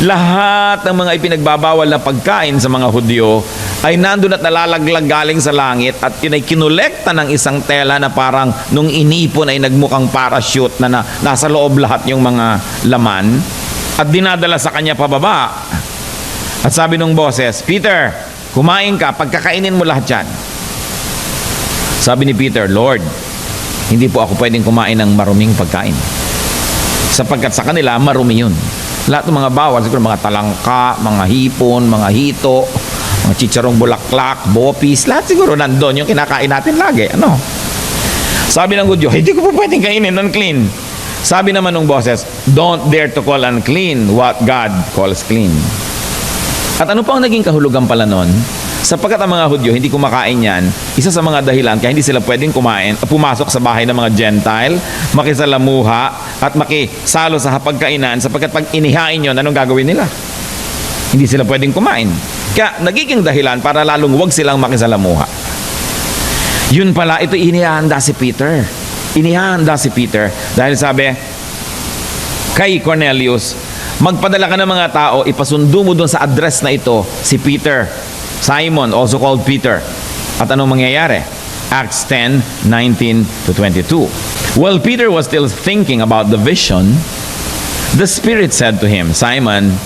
lahat ng mga ipinagbabawal na pagkain sa mga Hudyo ay nandun at nalalaglag galing sa langit, at yun ay kinolekta ng isang tela na parang nung inipon ay nagmukhang parachute na nasa loob lahat yung mga laman, at dinadala sa kanya pababa. At sabi nung boses, Peter, kumain ka, pagkakainin mo lahat yan. Sabi ni Peter, Lord, hindi po ako pwedeng kumain ng maruming pagkain. Sapagkat sa kanila, marumi yun. Lahat ng mga bawal, siguro mga talangka, mga hipon, mga hito, mga chicharong bulaklak, bopis, lahat siguro nandun yung kinakain natin lagi. Ano? Sabi ng Hudyo, hindi ko po pwedeng kainin, unclean. Sabi naman ng boses, don't dare to call unclean what God calls clean. At ano pa ang naging kahulugan pala nun? Sapagkat ang mga Hudyo hindi kumakain yan, isa sa mga dahilan kaya hindi sila pwedeng kumain, pumasok sa bahay ng mga Gentile, makisalamuha at makisalo sa hapagkainan, sapagkat pag inihain yun, anong gagawin nila? Hindi sila pwedeng kumain. Kaya nagiging dahilan para lalong wag silang makisalamuha. Yun pala, ito inihahanda si Peter. Inihahanda si Peter dahil sabi kay Cornelius, magpadala ka ng mga tao, ipasundo mo doon sa address na ito si Peter, Simon, also called Peter. At anong mangyayari? Acts 10:19 to 22. While Peter was still thinking about the vision, the Spirit said to him, Simon,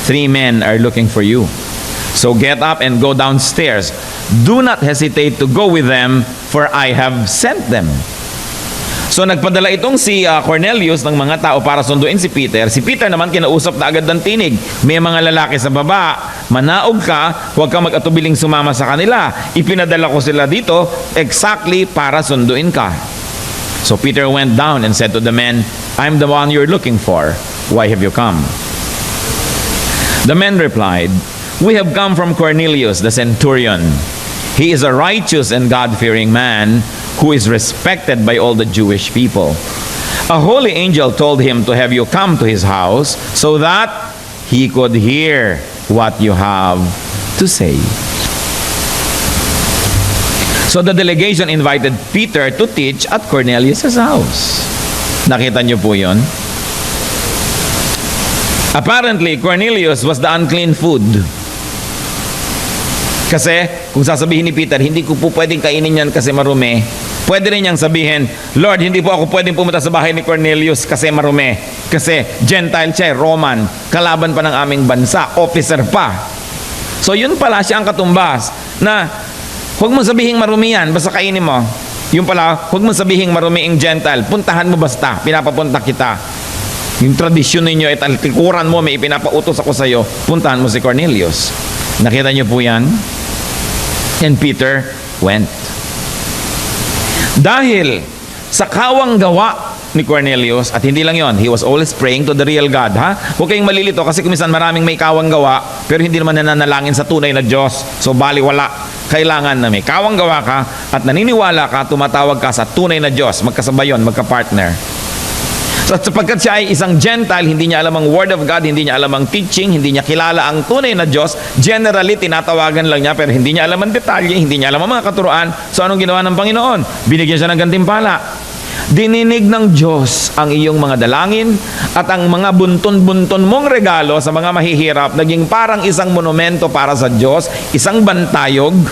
3 men are looking for you. So get up and go downstairs. Do not hesitate to go with them, for I have sent them. So nagpadala itong si Cornelius ng mga tao para sunduin si Peter. Si Peter naman kinausap na agad ng tinig. May mga lalaki sa baba. Manaog ka, huwag kang mag-atubiling sumama sa kanila. Ipinadala ko sila dito exactly para sunduin ka. So Peter went down and said to the men, I'm the one you're looking for. Why have you come? The men replied, we have come from Cornelius, the centurion. He is a righteous and God-fearing man who is respected by all the Jewish people. A holy angel told him to have you come to his house so that he could hear what you have to say. So the delegation invited Peter to teach at Cornelius' house. Nakita niyo po yun? Apparently, Cornelius was the unclean food. Kasi, kung sasabihin ni Peter, hindi ko po pwedeng kainin yan kasi marumi. Pwede rin niyang sabihin, Lord, hindi po ako pwedeng pumunta sa bahay ni Cornelius kasi marumi. Kasi, Gentile siya, Roman, kalaban pa ng aming bansa, officer pa. So, yun pala siya ang katumbas na, huwag mo sabihing marumi yan, basta kainin mo. Yung pala, huwag mo sabihing marumi ang Gentile, puntahan mo basta, pinapapunta kita. Yung tradisyon ninyo, talikuran mo, may ipinapautos ako sa iyo, puntahan mo si Cornelius. Nakita niyo po yan? And Peter went. Dahil sa kawang gawa ni Cornelius, at hindi lang yon, he was always praying to the real God, ha? Huwag kayong malilito kasi kumisan maraming may kawang gawa, pero hindi naman nananalangin sa tunay na Diyos. So baliwala. Kailangan na may kawang gawa ka at naniniwala ka, tumatawag ka sa tunay na Diyos. Magkasabay yun, magka-partner. So, sapagkat siya ay isang Gentile, hindi niya alam ang Word of God, hindi niya alam ang teaching, hindi niya kilala ang tunay na Diyos. Generally, tinatawagan lang niya, pero hindi niya alam ang detalye, hindi niya alam ang mga katuruan. So, anong ginawa ng Panginoon? Binigyan siya ng gantimpala. Dininig ng Diyos ang iyong mga dalangin at ang mga bunton-bunton mong regalo sa mga mahihirap, naging parang isang monumento para sa Diyos, isang bantayog,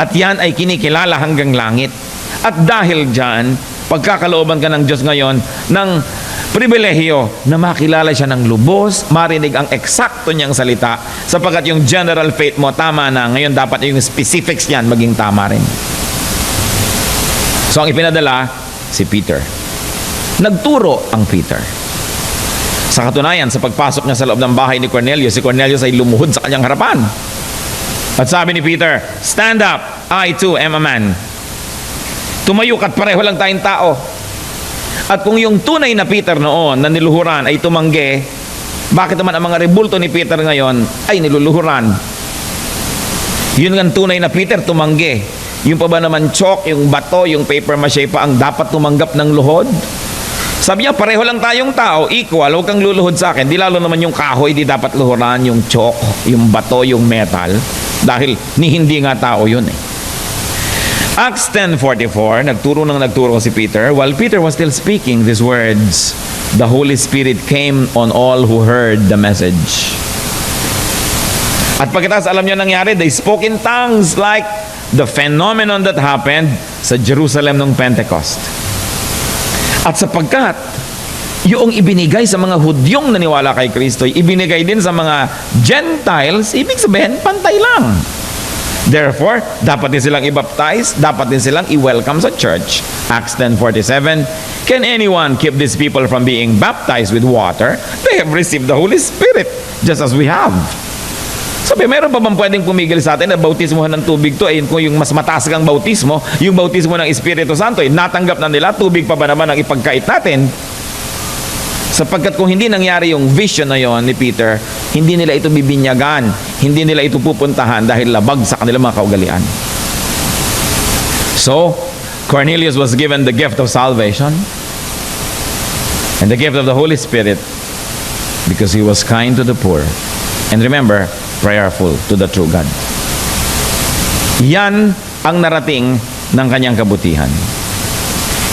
at yan ay kinikilala hanggang langit. At dahil dyan, pagkakalooban ka ng Diyos ngayon ng pribilehiyo na makilala siya ng lubos, marinig ang eksakto niyang salita, sapagkat yung general faith mo tama na, ngayon dapat yung specifics niyan maging tama rin. So ang ipinadala, si Peter. Nagturo ang Peter. Sa katunayan, sa pagpasok niya sa loob ng bahay ni Cornelius, si Cornelius ay lumuhod sa kanyang harapan. At sabi ni Peter, stand up, I too am a man. Tumayo ka't pareho lang tayong tao. At kung yung tunay na Peter noon na niluhuran ay tumanggi, bakit naman ang mga rebulto ni Peter ngayon ay niluluhuran? Yun ang tunay na Peter, tumanggi. Yung pa ba naman chalk, yung bato, yung paper mache pa ang dapat tumanggap ng luhod? Sabi niya, pareho lang tayong tao, equal, huwag kang luluhod sa akin. Di lalo naman yung kahoy, di dapat luhuran, yung chalk, yung bato, yung metal. Dahil hindi nga tao yun eh. Acts 10:44, nagturo si Peter. While Peter was still speaking these words, the Holy Spirit came on all who heard the message. At pagkatapos alam niyo nangyari, they spoke in tongues like the phenomenon that happened sa Jerusalem nung Pentecost. At sapagkat yung ibinigay sa mga Hudyong naniwala kay Kristo, ibinigay din sa mga Gentiles, ibig sabihin, pantay lang. Therefore, dapat din silang i-baptize, dapat din silang i-welcome sa church. Acts 10:47, can anyone keep these people from being baptized with water? They have received the Holy Spirit, just as we have. Sabi, meron pa bang pwedeng pumigil sa atin na bautismohan ng tubig to? Kung yung mas mataas kang bautismo, yung bautismo ng Espiritu Santo, natanggap na nila, tubig pa ba naman ang ipagkait natin? Sapagkat kung hindi nangyari yung vision na yon ni Peter, hindi nila ito bibinyagan, hindi nila ito pupuntahan dahil labag sa kanilang mga kaugalian. So, Cornelius was given the gift of salvation and the gift of the Holy Spirit because he was kind to the poor. And remember, prayerful to the true God. Yan ang narating ng kanyang kabutihan.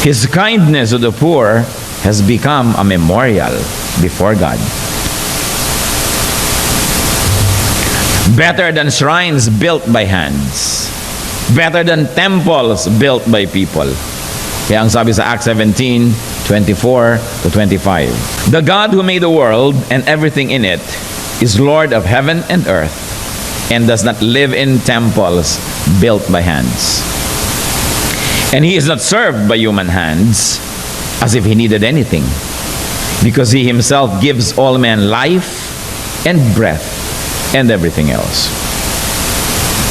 His kindness to the poor has become a memorial before God. Better than shrines built by hands. Better than temples built by people. Kaya ang sabi sa Acts 17:24-25. The God who made the world and everything in it is Lord of heaven and earth and does not live in temples built by hands. And he is not served by human hands as if he needed anything, because he himself gives all men life and breath and everything else.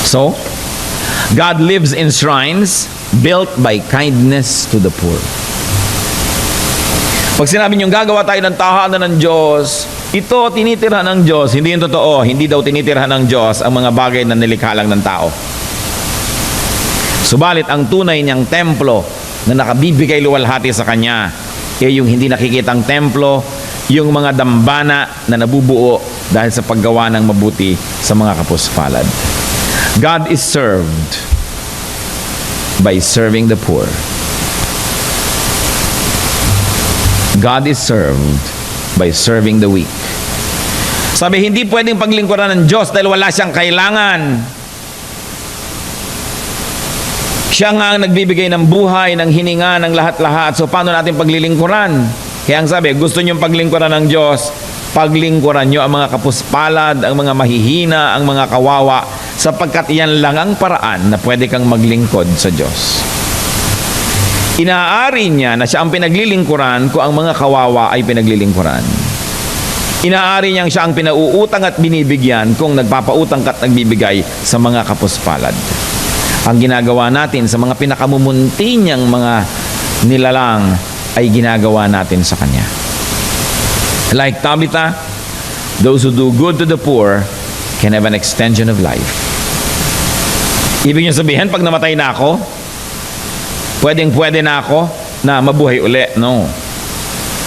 So, God lives in shrines built by kindness to the poor. Pag sinabi niyong gagawa tayo ng tahanan ng Diyos, ito tinitirhan ng Diyos. Hindi yung totoo. Hindi daw tinitirhan ng Diyos ang mga bagay na nilikha lang ng tao. Subalit ang tunay niyang templo na nakabibigay luwalhati sa Kanya ay yung hindi nakikitang templo, yung mga dambana na nabubuo dahil sa paggawa ng mabuti sa mga kapuspalad. God is served by serving the poor. God is served by serving the weak. Sabi, hindi pwedeng paglingkuran ng Diyos dahil wala siyang kailangan. Siya nga ang nagbibigay ng buhay, ng hininga, ng lahat-lahat. So, paano natin paglilingkuran? Kaya ang sabi, gusto niyong paglingkuran ng Diyos, paglingkuran niyo ang mga kapuspalad, ang mga mahihina, ang mga kawawa, sapagkat yan lang ang paraan na pwede kang maglingkod sa Diyos. Inaari niya na siya ang pinaglilingkuran kung ang mga kawawa ay pinaglilingkuran. Inaari niyang siya ang pinauutang at binibigyan kung nagpapautang at nagbibigay sa mga kapuspalad. Ang ginagawa natin sa mga pinakamumunti niyang mga nilalang ay ginagawa natin sa Kanya. Like Tabitha, those who do good to the poor can have an extension of life. Ibig niyo sabihin, pag namatay na ako, pwedeng-pwede na ako na mabuhay uli. No.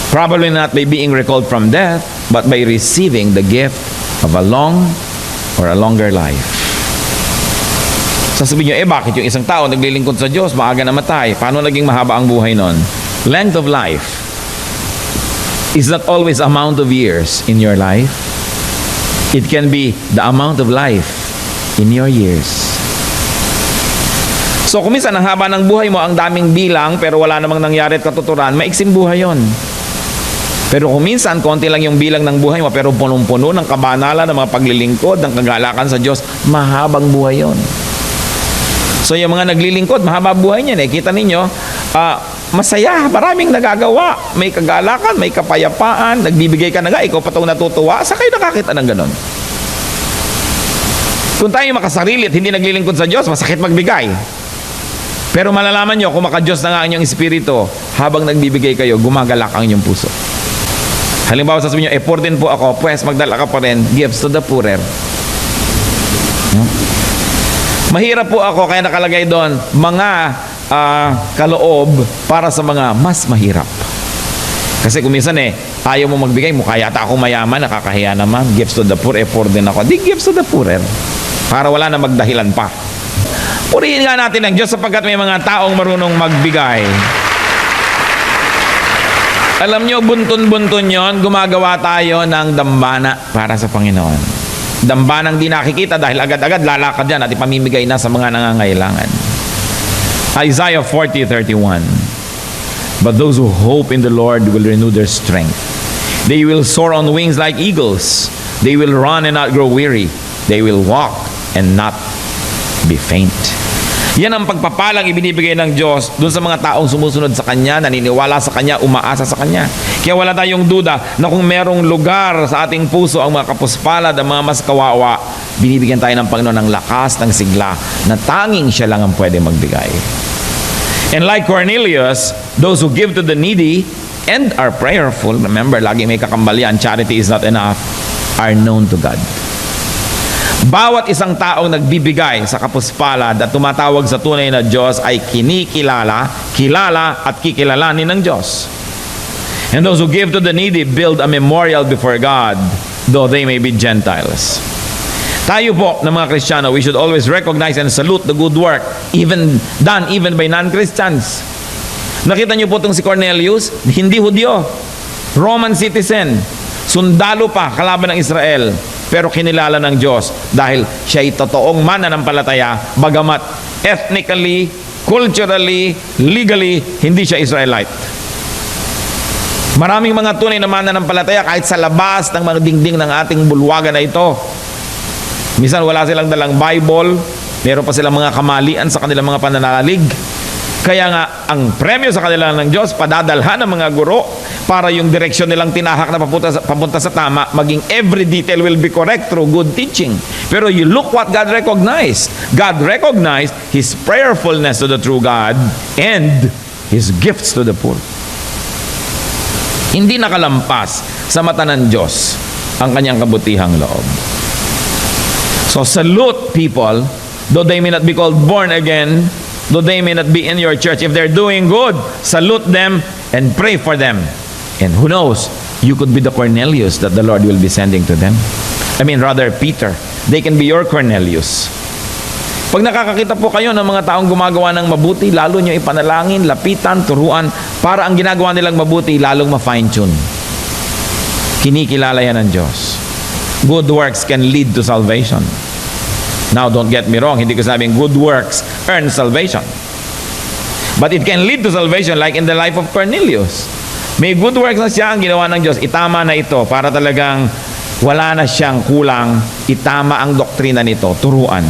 Probably not by being recalled from death, but by receiving the gift of a long or a longer life. Sasabihin nyo, bakit yung isang tao naglilingkod sa Diyos, maaga namatay? Paano naging mahaba ang buhay nun? Length of life is not always amount of years in your life. It can be the amount of life in your years. So kung minsan ang haba ng buhay mo, ang daming bilang, pero wala namang nangyari at katuturan, maiksing buhay yon. Pero kung minsan, konti lang yung bilang ng buhay mo, pero punong-puno ng kabanalan, ng mga paglilingkod, ng kagalakan sa Diyos, mahabang buhay yon. So yung mga naglilingkod, mahaba buhay niyan. Kita ninyo, masaya, maraming nagagawa. May kagalakan, may kapayapaan, nagbibigay ka na nga, ikaw pa itong natutuwa. Saan kayo nakakita ng ganon? Kung tayo makasarili at hindi naglilingkod sa Diyos, masakit magbigay. Pero malalaman nyo, kung maka-Diyos na nga ang inyong espiritu, habang nagbibigay kayo, gumagalak ang inyong puso. Halimbawa, sasabihin nyo, poor din po ako, pues magdala ka pa rin, gifts to the poorer. Mahirap po ako, kaya nakalagay doon, mga kaloob para sa mga mas mahirap. Kasi kung minsan ayaw mo magbigay, mukha yata ako mayaman, nakakahiya naman, gifts to the poor, poor din ako. Di gifts to the poorer, para wala na magdahilan pa. Purihin nga natin ang Diyos sapagkat may mga taong marunong magbigay. Alam nyo, buntun-buntun yon, gumagawa tayo ng dambana para sa Panginoon. Dambanang di nakikita dahil agad-agad lalakad yan at ipamimigay na sa mga nangangailangan. Isaiah 40:31. But those who hope in the Lord will renew their strength. They will soar on wings like eagles. They will run and not grow weary. They will walk and not be faint. Yan ang pagpapalang ibinibigay ng Diyos doon sa mga taong sumusunod sa Kanya, naniniwala sa Kanya, umaasa sa Kanya. Kaya wala tayong duda na kung merong lugar sa ating puso ang mga kapuspalad, ang mga mas kawawa, binibigyan tayo ng Panginoon ng lakas, ng sigla, na tanging Siya lang ang pwede magbigay. And like Cornelius, those who give to the needy and are prayerful, remember, lagi may kakambalian, charity is not enough, are known to God. Bawat isang taong nagbibigay sa kapuspalad at tumatawag sa tunay na Diyos ay kinikilala, kilala at kikilalanin ng Diyos. And those who give to the needy build a memorial before God, though they may be Gentiles. Tayo po na mga Kristiyano, we should always recognize and salute the good work done even by non-Christians. Nakita niyo po itong si Cornelius, hindi Hudyo, Roman citizen, sundalo pa kalaban ng Israel, pero kinilala ng Diyos dahil siya ay totoong mananampalataya, bagamat ethnically, culturally, legally, hindi siya Israelite. Maraming mga tunay na mananampalataya kahit sa labas ng mga dingding ng ating bulwagan na ito. Minsan wala silang dalang Bible, meron pa silang mga kamalian sa kanilang mga pananalig. Kaya nga, ang premyo sa kanila ng Diyos, padadalhan ng mga guro para yung direksyon nilang tinahak na papunta sa tama, maging every detail will be correct through good teaching. Pero you look what God recognized. God recognized His prayerfulness to the true God and His gifts to the poor. Hindi nakalampas sa mata ng Diyos ang kanyang kabutihang loob. So salute people, though they may not be called born again, though they may not be in your church. If they're doing good, salute them and pray for them. And who knows, you could be the Cornelius that the Lord will be sending to them. I mean, rather Peter. They can be your Cornelius. Pag nakakakita po kayo ng mga taong gumagawa ng mabuti, lalo nyo ipanalangin, lapitan, turuan, para ang ginagawa nilang mabuti, lalong ma-fine-tune. Kinikilala yan ng Diyos. Good works can lead to salvation. Now, don't get me wrong, hindi ko sabing good works earn salvation. But it can lead to salvation like in the life of Cornelius. May good works na siya ang ginawa ng Diyos. Itama na ito para talagang wala na siyang kulang. Itama ang doktrina nito. Turuan.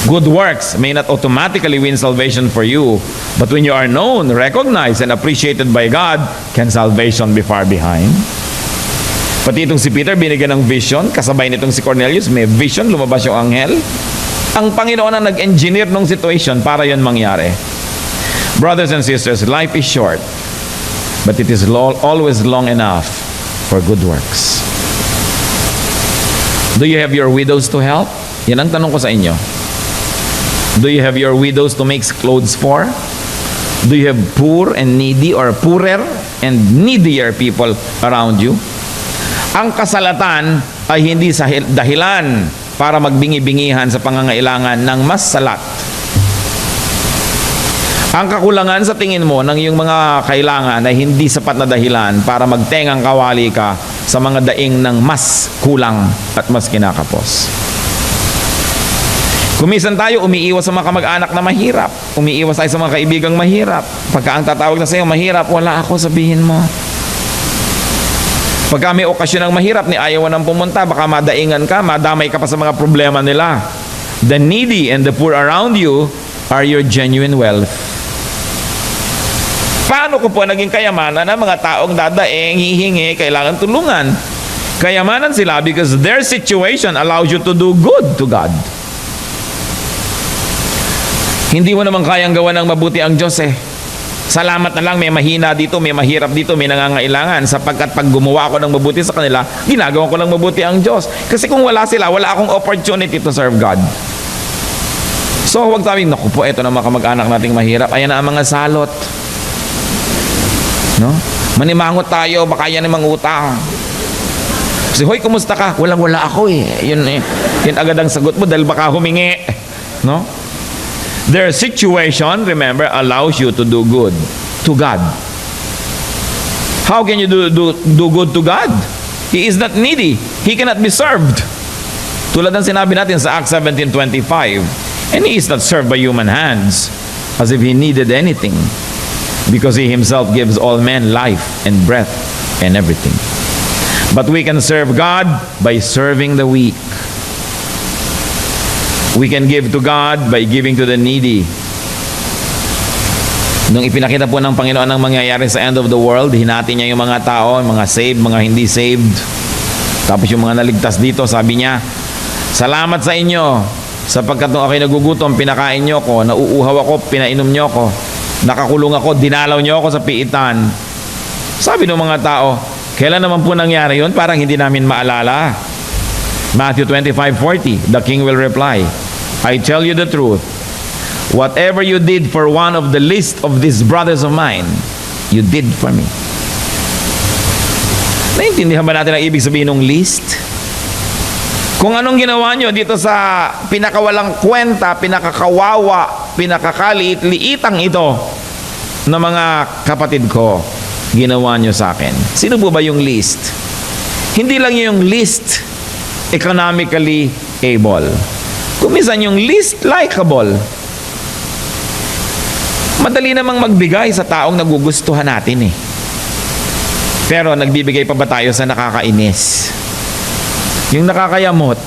Good works may not automatically win salvation for you, but when you are known, recognized, and appreciated by God, can salvation be far behind? Pati itong si Peter, binigyan ng vision. Kasabay nitong si Cornelius, may vision, lumabas yung anghel. Ang Panginoon ang nag-engineer ng situation para yun mangyari. Brothers and sisters, life is short, but it is always long enough for good works. Do you have your widows to help? Yan ang tanong ko sa inyo. Do you have your widows to make clothes for? Do you have poor and needy or poorer and needier people around you? Ang kasalatan ay hindi dahilan para magbingi-bingihan sa pangangailangan ng mas salat. Ang kakulangan sa tingin mo ng iyong mga kailangan ay hindi sapat na dahilan para magtengang kawali ka sa mga daing ng mas kulang at mas kinakapos. Kumisan tayo, umiiwas sa mga kamag-anak na mahirap. Umiiwas tayo sa mga kaibigang mahirap. Pagka ang tatawag na sa iyo, mahirap, wala ako, sabihin mo. Pagka may okasyon ng mahirap, ni ayaw nang pumunta, baka madaingan ka, madamay ka pa sa mga problema nila. The needy and the poor around you are your genuine wealth. Paano ko po naging kayamanan ng mga taong dadaing, hihingi, kailangan tulungan? Kayamanan sila because their situation allows you to do good to God. Hindi mo naman kayang gawa ng mabuti ang Diyos eh. Salamat na lang, may mahina dito, may mahirap dito, may nangangailangan. Sapagkat pag gumawa ako ng mabuti sa kanila, ginagawa ko ng mabuti ang Diyos. Kasi kung wala sila, wala akong opportunity to serve God. So huwag sabing, naku po, eto na mga kamag-anak nating mahirap. Ayan na ang mga salot. No? Manimangot tayo, baka yan ang mga utang. Kasi, hoy, kumusta ka? Walang-wala ako eh. Yun agad ang sagot mo dahil baka humingi. No? Their situation, remember, allows you to do good to God. How can you do good to God? He is not needy. He cannot be served. Tulad ng sinabi natin sa Acts 17:25. And He is not served by human hands as if He needed anything, because He Himself gives all men life and breath and everything. But we can serve God by serving the weak. We can give to God by giving to the needy. Nung ipinakita po ng Panginoon ang mangyayari sa end of the world, hinati niya yung mga tao, mga saved, mga hindi saved. Tapos yung mga naligtas dito, sabi niya, salamat sa inyo, sapagkat nung ako'y nagugutom, pinakain niyo ko, nauuhaw ako, pinainom niyo ko, nakakulong ako, dinalaw niyo ako sa piitan. Sabi ng mga tao, kailan naman po nangyari yun? Parang hindi namin maalala. Matthew 25:40, the king will reply, I tell you the truth, whatever you did for one of the least of these brothers of mine, you did for me. Naintindihan ba natin ang ibig sabihin ng least? Kung anong ginawa nyo dito sa pinakawalang kwenta, pinakakawawa, pinakakaliit-liitang ito na mga kapatid ko, ginawa nyo sa akin. Sino po ba yung least? Hindi lang yung least economically able. Kumisan yung least likable. Madali namang magbigay sa taong nagugustuhan natin eh. Pero nagbibigay pa ba tayo sa nakakainis? Yung nakakayamot.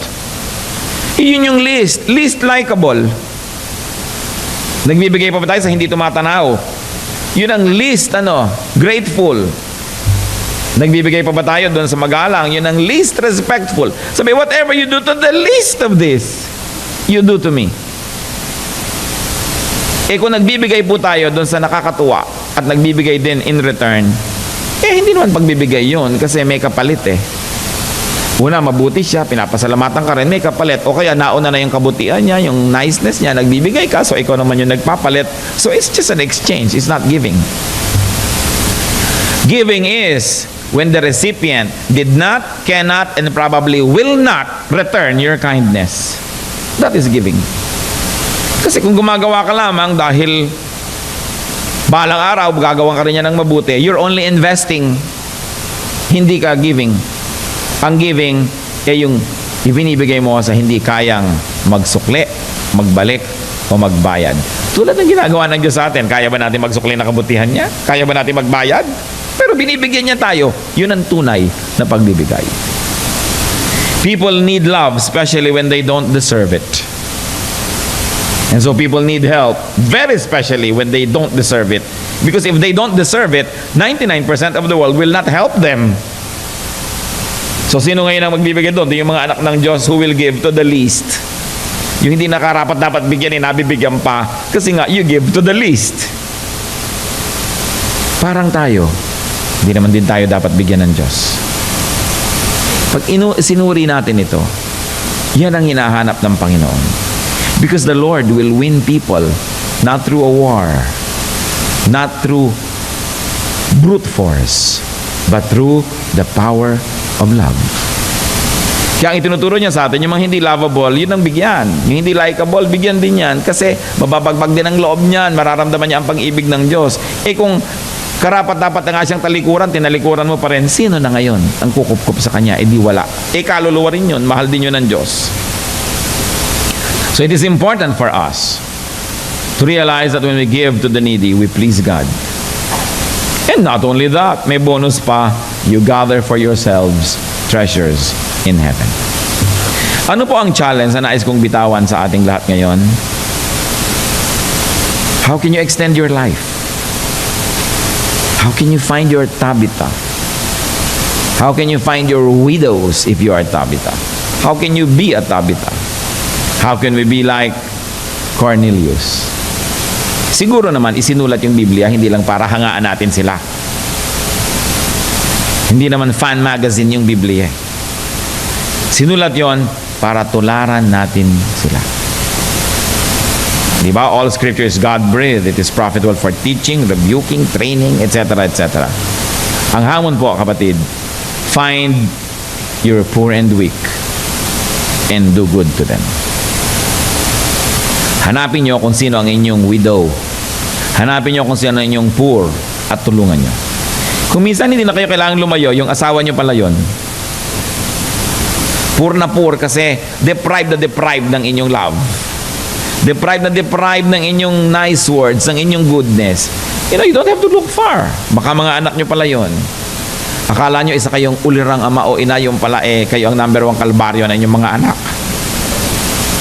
Yun yung least likable. Nagbibigay pa ba tayo sa hindi tumatanaw? Yun ang least grateful. Nagbibigay pa ba tayo doon sa magalang? Yun ang least respectful. Sabi, whatever you do to the least of this, you do to me. Kung nagbibigay po tayo doon sa nakakatuwa at nagbibigay din in return, Hindi naman pagbibigay yun kasi may kapalit eh. Una, mabuti siya, pinapasalamatan ka rin, may kapalit. O kaya nauna na yung kabutihan niya, yung niceness niya, nagbibigay ka, so ikaw naman yung nagpapalit. So it's just an exchange, it's not giving. Giving is when the recipient did not, cannot, and probably will not return your kindness. That is giving. Kasi kung gumagawa ka lamang dahil balang araw, gagawa ka rin niya ng mabuti, you're only investing, hindi ka giving. Ang giving ay yung ibinibigay mo sa hindi kayang magsukli, magbalik, o magbayad. Tulad ng ginagawa ng Diyos sa atin, kaya ba natin magsukli na kabutihan niya? Kaya ba natin magbayad? Pero binibigyan niya tayo. Yun ang tunay na pagbibigay. People need love, especially when they don't deserve it. And so people need help, very especially when they don't deserve it. Because if they don't deserve it, 99% of the world will not help them. So sino ngayon ang magbibigay doon? Yung mga anak ng Diyos who will give to the least. Yung hindi nakarapat dapat bigyan, nabibigyan pa. Kasi nga, you give to the least. Parang tayo, hindi naman din tayo dapat bigyan ng Diyos. Pag sinuri natin ito, yan ang hinahanap ng Panginoon. Because the Lord will win people not through a war, not through brute force, but through the power of love. Kaya ang itinuturo niya sa atin, yung mga hindi lovable, yun ang bigyan. Yung hindi likable, bigyan din yan. Kasi mababagbag din ang loob niyan, mararamdaman niya ang pag-ibig ng Diyos. Kung karapat-dapat na nga siyang talikuran, tinalikuran mo pa rin, sino na ngayon ang kukup-kup sa kanya? Di wala. Kaluluwa rin yun, mahal din yun ng Diyos. So it is important for us to realize that when we give to the needy, we please God. And not only that, may bonus pa, you gather for yourselves treasures in heaven. Ano po ang challenge na nais kong bitawan sa ating lahat ngayon? How can you extend your life? How can you find your Tabitha? How can you find your widows if you are Tabitha? How can you be a Tabitha? How can we be like Cornelius? Siguro naman isinulat yung Biblia hindi lang para hangaan natin sila. Hindi naman fan magazine yung Biblia. Sinulat yon para tularan natin sila. Diba? All scripture is God-breathed. It is profitable for teaching, rebuking, training, etc., etc. Ang hamon po, kapatid, find your poor and weak and do good to them. Hanapin nyo kung sino ang inyong widow. Hanapin nyo kung sino ang inyong poor at tulungan nyo. Kung minsan hindi na kayo kailangan lumayo, yung asawa nyo pala yon. Poor na poor kasi deprived na deprived ng inyong love. Deprived na deprived ng inyong nice words, ng inyong goodness. You don't have to look far. Baka mga anak nyo pala yon. Akala nyo isa kayong ulirang ama o ina, yung pala kayo ang number 1 kalbaryo ng inyong mga anak.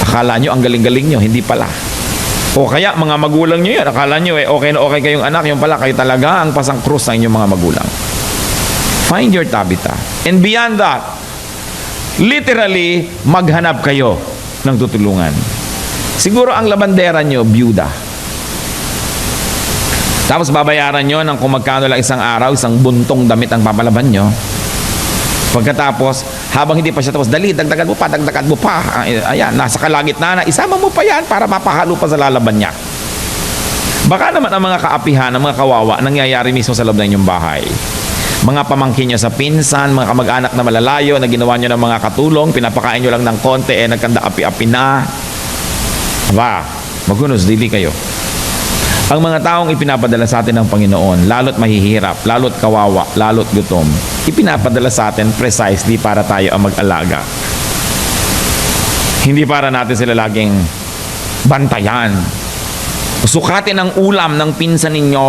Akala nyo ang galing-galing nyo, hindi pala. O kaya mga magulang nyo yan, akala nyo okay na okay kayong anak, yung pala kayo talaga ang pasang krus ng inyong mga magulang. Find your Tabitha. And beyond that, literally, maghanap kayo ng tutulungan. Siguro ang labandera nyo, byuda. Tapos babayaran nyo ng kung magkano lang isang araw, isang buntong damit ang papalaban nyo. Pagkatapos, habang hindi pa siya tapos, dali, dagdagan mo pa. Ayan, nasa kalagitnaan na, isama mo pa yan para mapahalo pa sa lalaban niya. Baka naman ang mga kaapihan, ang mga kawawa, nangyayari mismo sa loob ng inyong bahay. Mga pamangkin nyo sa pinsan, mga kamag-anak na malalayo, na ginawa nyo ng mga katulong, pinapakain nyo lang ng konti, nagkanda api-api na. Aba, magunos, dili kayo. Ang mga taong ipinapadala sa atin ng Panginoon, lalo't mahihirap, lalo't kawawa, lalo't gutom, ipinapadala sa atin precisely para tayo ang mag-alaga. Hindi para natin sila laging bantayan. Sukatin ang ulam ng pinsan ninyo.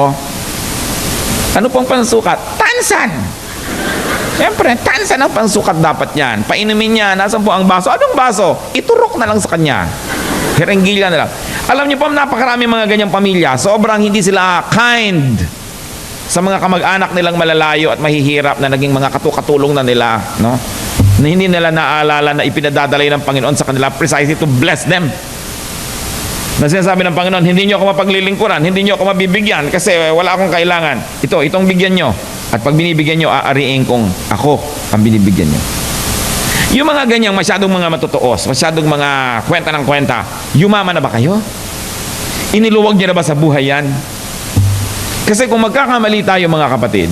Ano pong pansukat? Tansan! Siyempre, tansan ang pansukat dapat yan. Painumin niya, nasan po ang baso? Anong baso? Iturok na lang sa kanya. Hirenggila na lang. Alam niyo po, napakarami mga ganyang pamilya. Sobrang hindi sila kind sa mga kamag-anak nilang malalayo at mahihirap na naging mga katulong na nila, no? Na hindi nila naalala na ipinadadalay ng Panginoon sa kanila precisely to bless them. Na sinasabi ng Panginoon, hindi nyo ako mapaglilingkuran, hindi nyo ako mabibigyan kasi wala akong kailangan. Itong bigyan nyo. At pag binibigyan nyo, aariin kong ako ang binibigyan nyo. Yung mga ganyang masyadong mga matutuos, masyadong mga kwenta ng kwenta, yumaman na ba kayo? Iniluwag nyo na ba sa buhay yan? Kasi kung magkakamali tayo mga kapatid,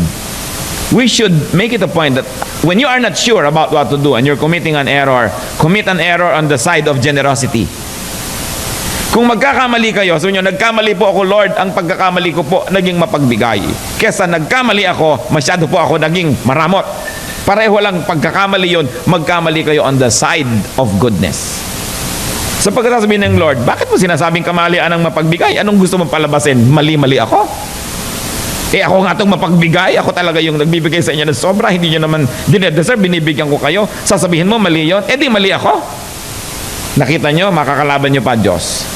we should make it a point that when you are not sure about what to do and you're committing an error, commit an error on the side of generosity. Kung magkakamali kayo, sabi nyo, nagkamali po ako, Lord, ang pagkakamali ko po, naging mapagbigay. Kesa nagkamali ako, masyado po ako naging maramot. Pareho lang pagkakamali yun, magkamali kayo on the side of goodness. Sa pagkakasabihin ng Lord, bakit mo sinasabing kamalian ang mapagbigay? Anong gusto mong palabasin? Mali-mali ako? Ako nga itong mapagbigay, ako talaga yung nagbibigay sa inyo ng sobra, hindi nyo naman dinedeserve, binibigyan ko kayo. Sasabihin mo, mali yun? Di mali ako. Nakita nyo, makakalaban nyo pa Diyos.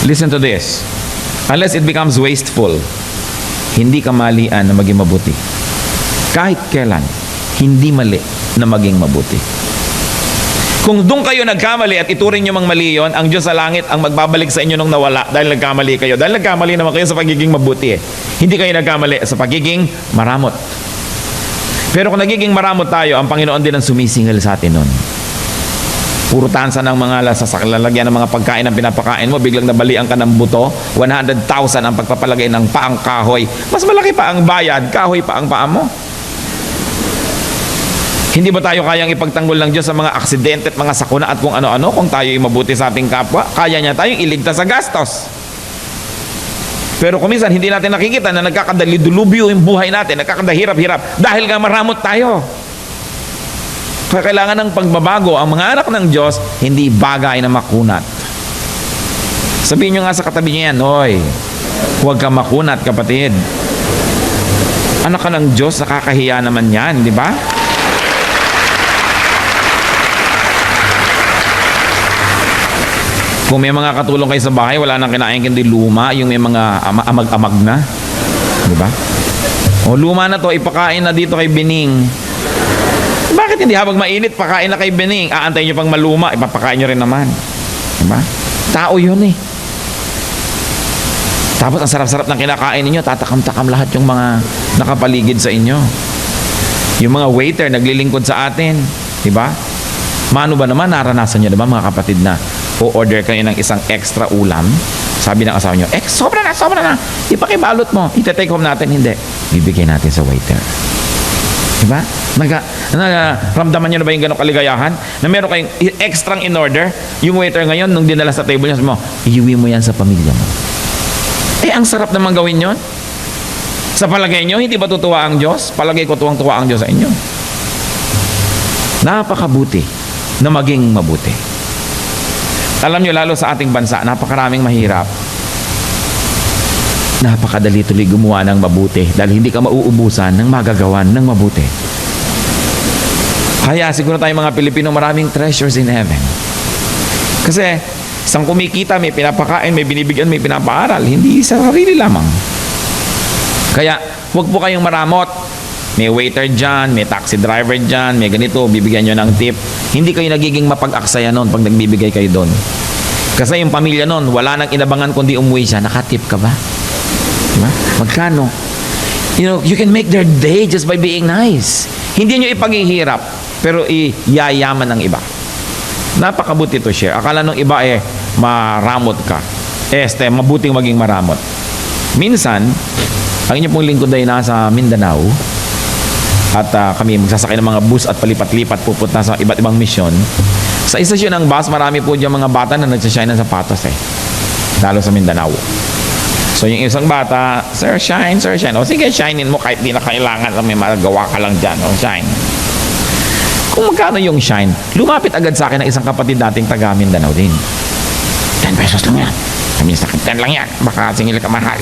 Listen to this. Unless it becomes wasteful, hindi kamalian na maging mabuti. Kahit kailan, hindi mali na maging mabuti. Kung doon kayo nagkamali at ituring nyo mang mali yun, ang Diyos sa langit ang magbabalik sa inyo nung nawala dahil nagkamali kayo. Dahil nagkamali naman kayo sa pagiging mabuti. Hindi kayo nagkamali sa pagiging maramot. Pero kung nagiging maramot tayo, ang Panginoon din ang sumisingil sa atin nun. Puro tansa ng mga lalagyan ng mga pagkain ang pinapakain mo, biglang nabalian ka ng buto, 100,000 ang pagpapalagay ng paang kahoy. Mas malaki pa ang bayad, kahoy pa ang paa mo. Hindi ba tayo kayang ipagtanggol ng Diyos sa mga aksidente at mga sakuna at kung ano-ano kung tayo'y mabuti sa ating kapwa? Kaya niya tayong iligtas sa gastos. Pero kung minsan hindi natin nakikita na nagkakadalidulubyo yung buhay natin, nagkakadahirap-hirap dahil nga maramot tayo. Kaya kailangan ng pagbabago. Ang mga anak ng Diyos, hindi bagay na makunat. Sabihin nyo nga sa katabi niya yan, Hoy, huwag ka makunat, kapatid. Anak ka ng Diyos, nakakahiya naman yan, di ba? Kung may mga katulong kayo sa bahay, wala nang kinain kundi luma, yung may mga amag-amag na. Di ba? O luma na to, ipakain na dito kay Bining. Bakit hindi habang mainit, pakain na kay Bining? Aantayin nyo pang maluma, ipapakain nyo rin naman. Di ba? Tao yun eh. Tapos ang sarap-sarap ng kinakain ninyo, tatakam-takam lahat yung mga nakapaligid sa inyo. Yung mga waiter, naglilingkod sa atin. Di ba? Mano ba naman, naranasan nyo diba mga kapatid na o-order kayo ng isang extra ulam, sabi ng asawa nyo, sobra na, ipakibalot mo, ite-take home natin, hindi, bibigay natin sa waiter. Diba? Ramdaman nyo na ba yung ganong kaligayahan? Na meron kayong extra in-order, yung waiter ngayon, nung dinala sa table nyo, sabi mo, iuwi mo yan sa pamilya mo. Ang sarap naman gawin yun. Sa palagay nyo, hindi ba tutuwa ang Diyos? Palagay ko tuwang-tuwa ang Diyos sa inyo. Napakabuti na maging mabuti. Alam nyo, lalo sa ating bansa, napakaraming mahirap. Napakadali tuloy gumawa ng mabuti dahil hindi ka mauubusan ng magagawan ng mabuti. Kaya siguro tayong mga Pilipino maraming treasures in heaven. Kasi isang kumikita, may pinapakain, may binibigyan, may pinapaaral. Hindi sa sarili lamang. Kaya huwag po kayong maramot. May waiter dyan, may taxi driver dyan, may ganito, bibigyan nyo ng tip. Hindi kayo nagiging mapag-aksaya nun pag nagbibigay kayo doon. Kasi yung pamilya nun, wala nang inabangan kundi umuwi siya. Nakatip ka ba? Diba? Magkano? You can make their day just by being nice. Hindi nyo ipaghihirap, pero iyayaman ng iba. Napakabuti to share. Akala nung iba maramot ka. Mabuting maging maramot. Minsan, ang inyo pong lingkod ay nasa Mindanao, at kami magsasakay ng mga bus at palipat-lipat pupunta sa iba't ibang misyon. Sa istasyon ng bus, marami po dyan mga bata na nagsashine ng sapatos lalo sa Mindanao. So yung isang bata, Sir, shine, Sir, shine. O sige, shinein mo kahit di na kailangan, may magawa ka lang dyan. O shine. Kung magkano yung shine, lumapit agad sa akin ng isang kapatid dating taga Mindanao din. 10 pesos lang yan. Kami sa 10 lang yan. Baka singil ka mahal.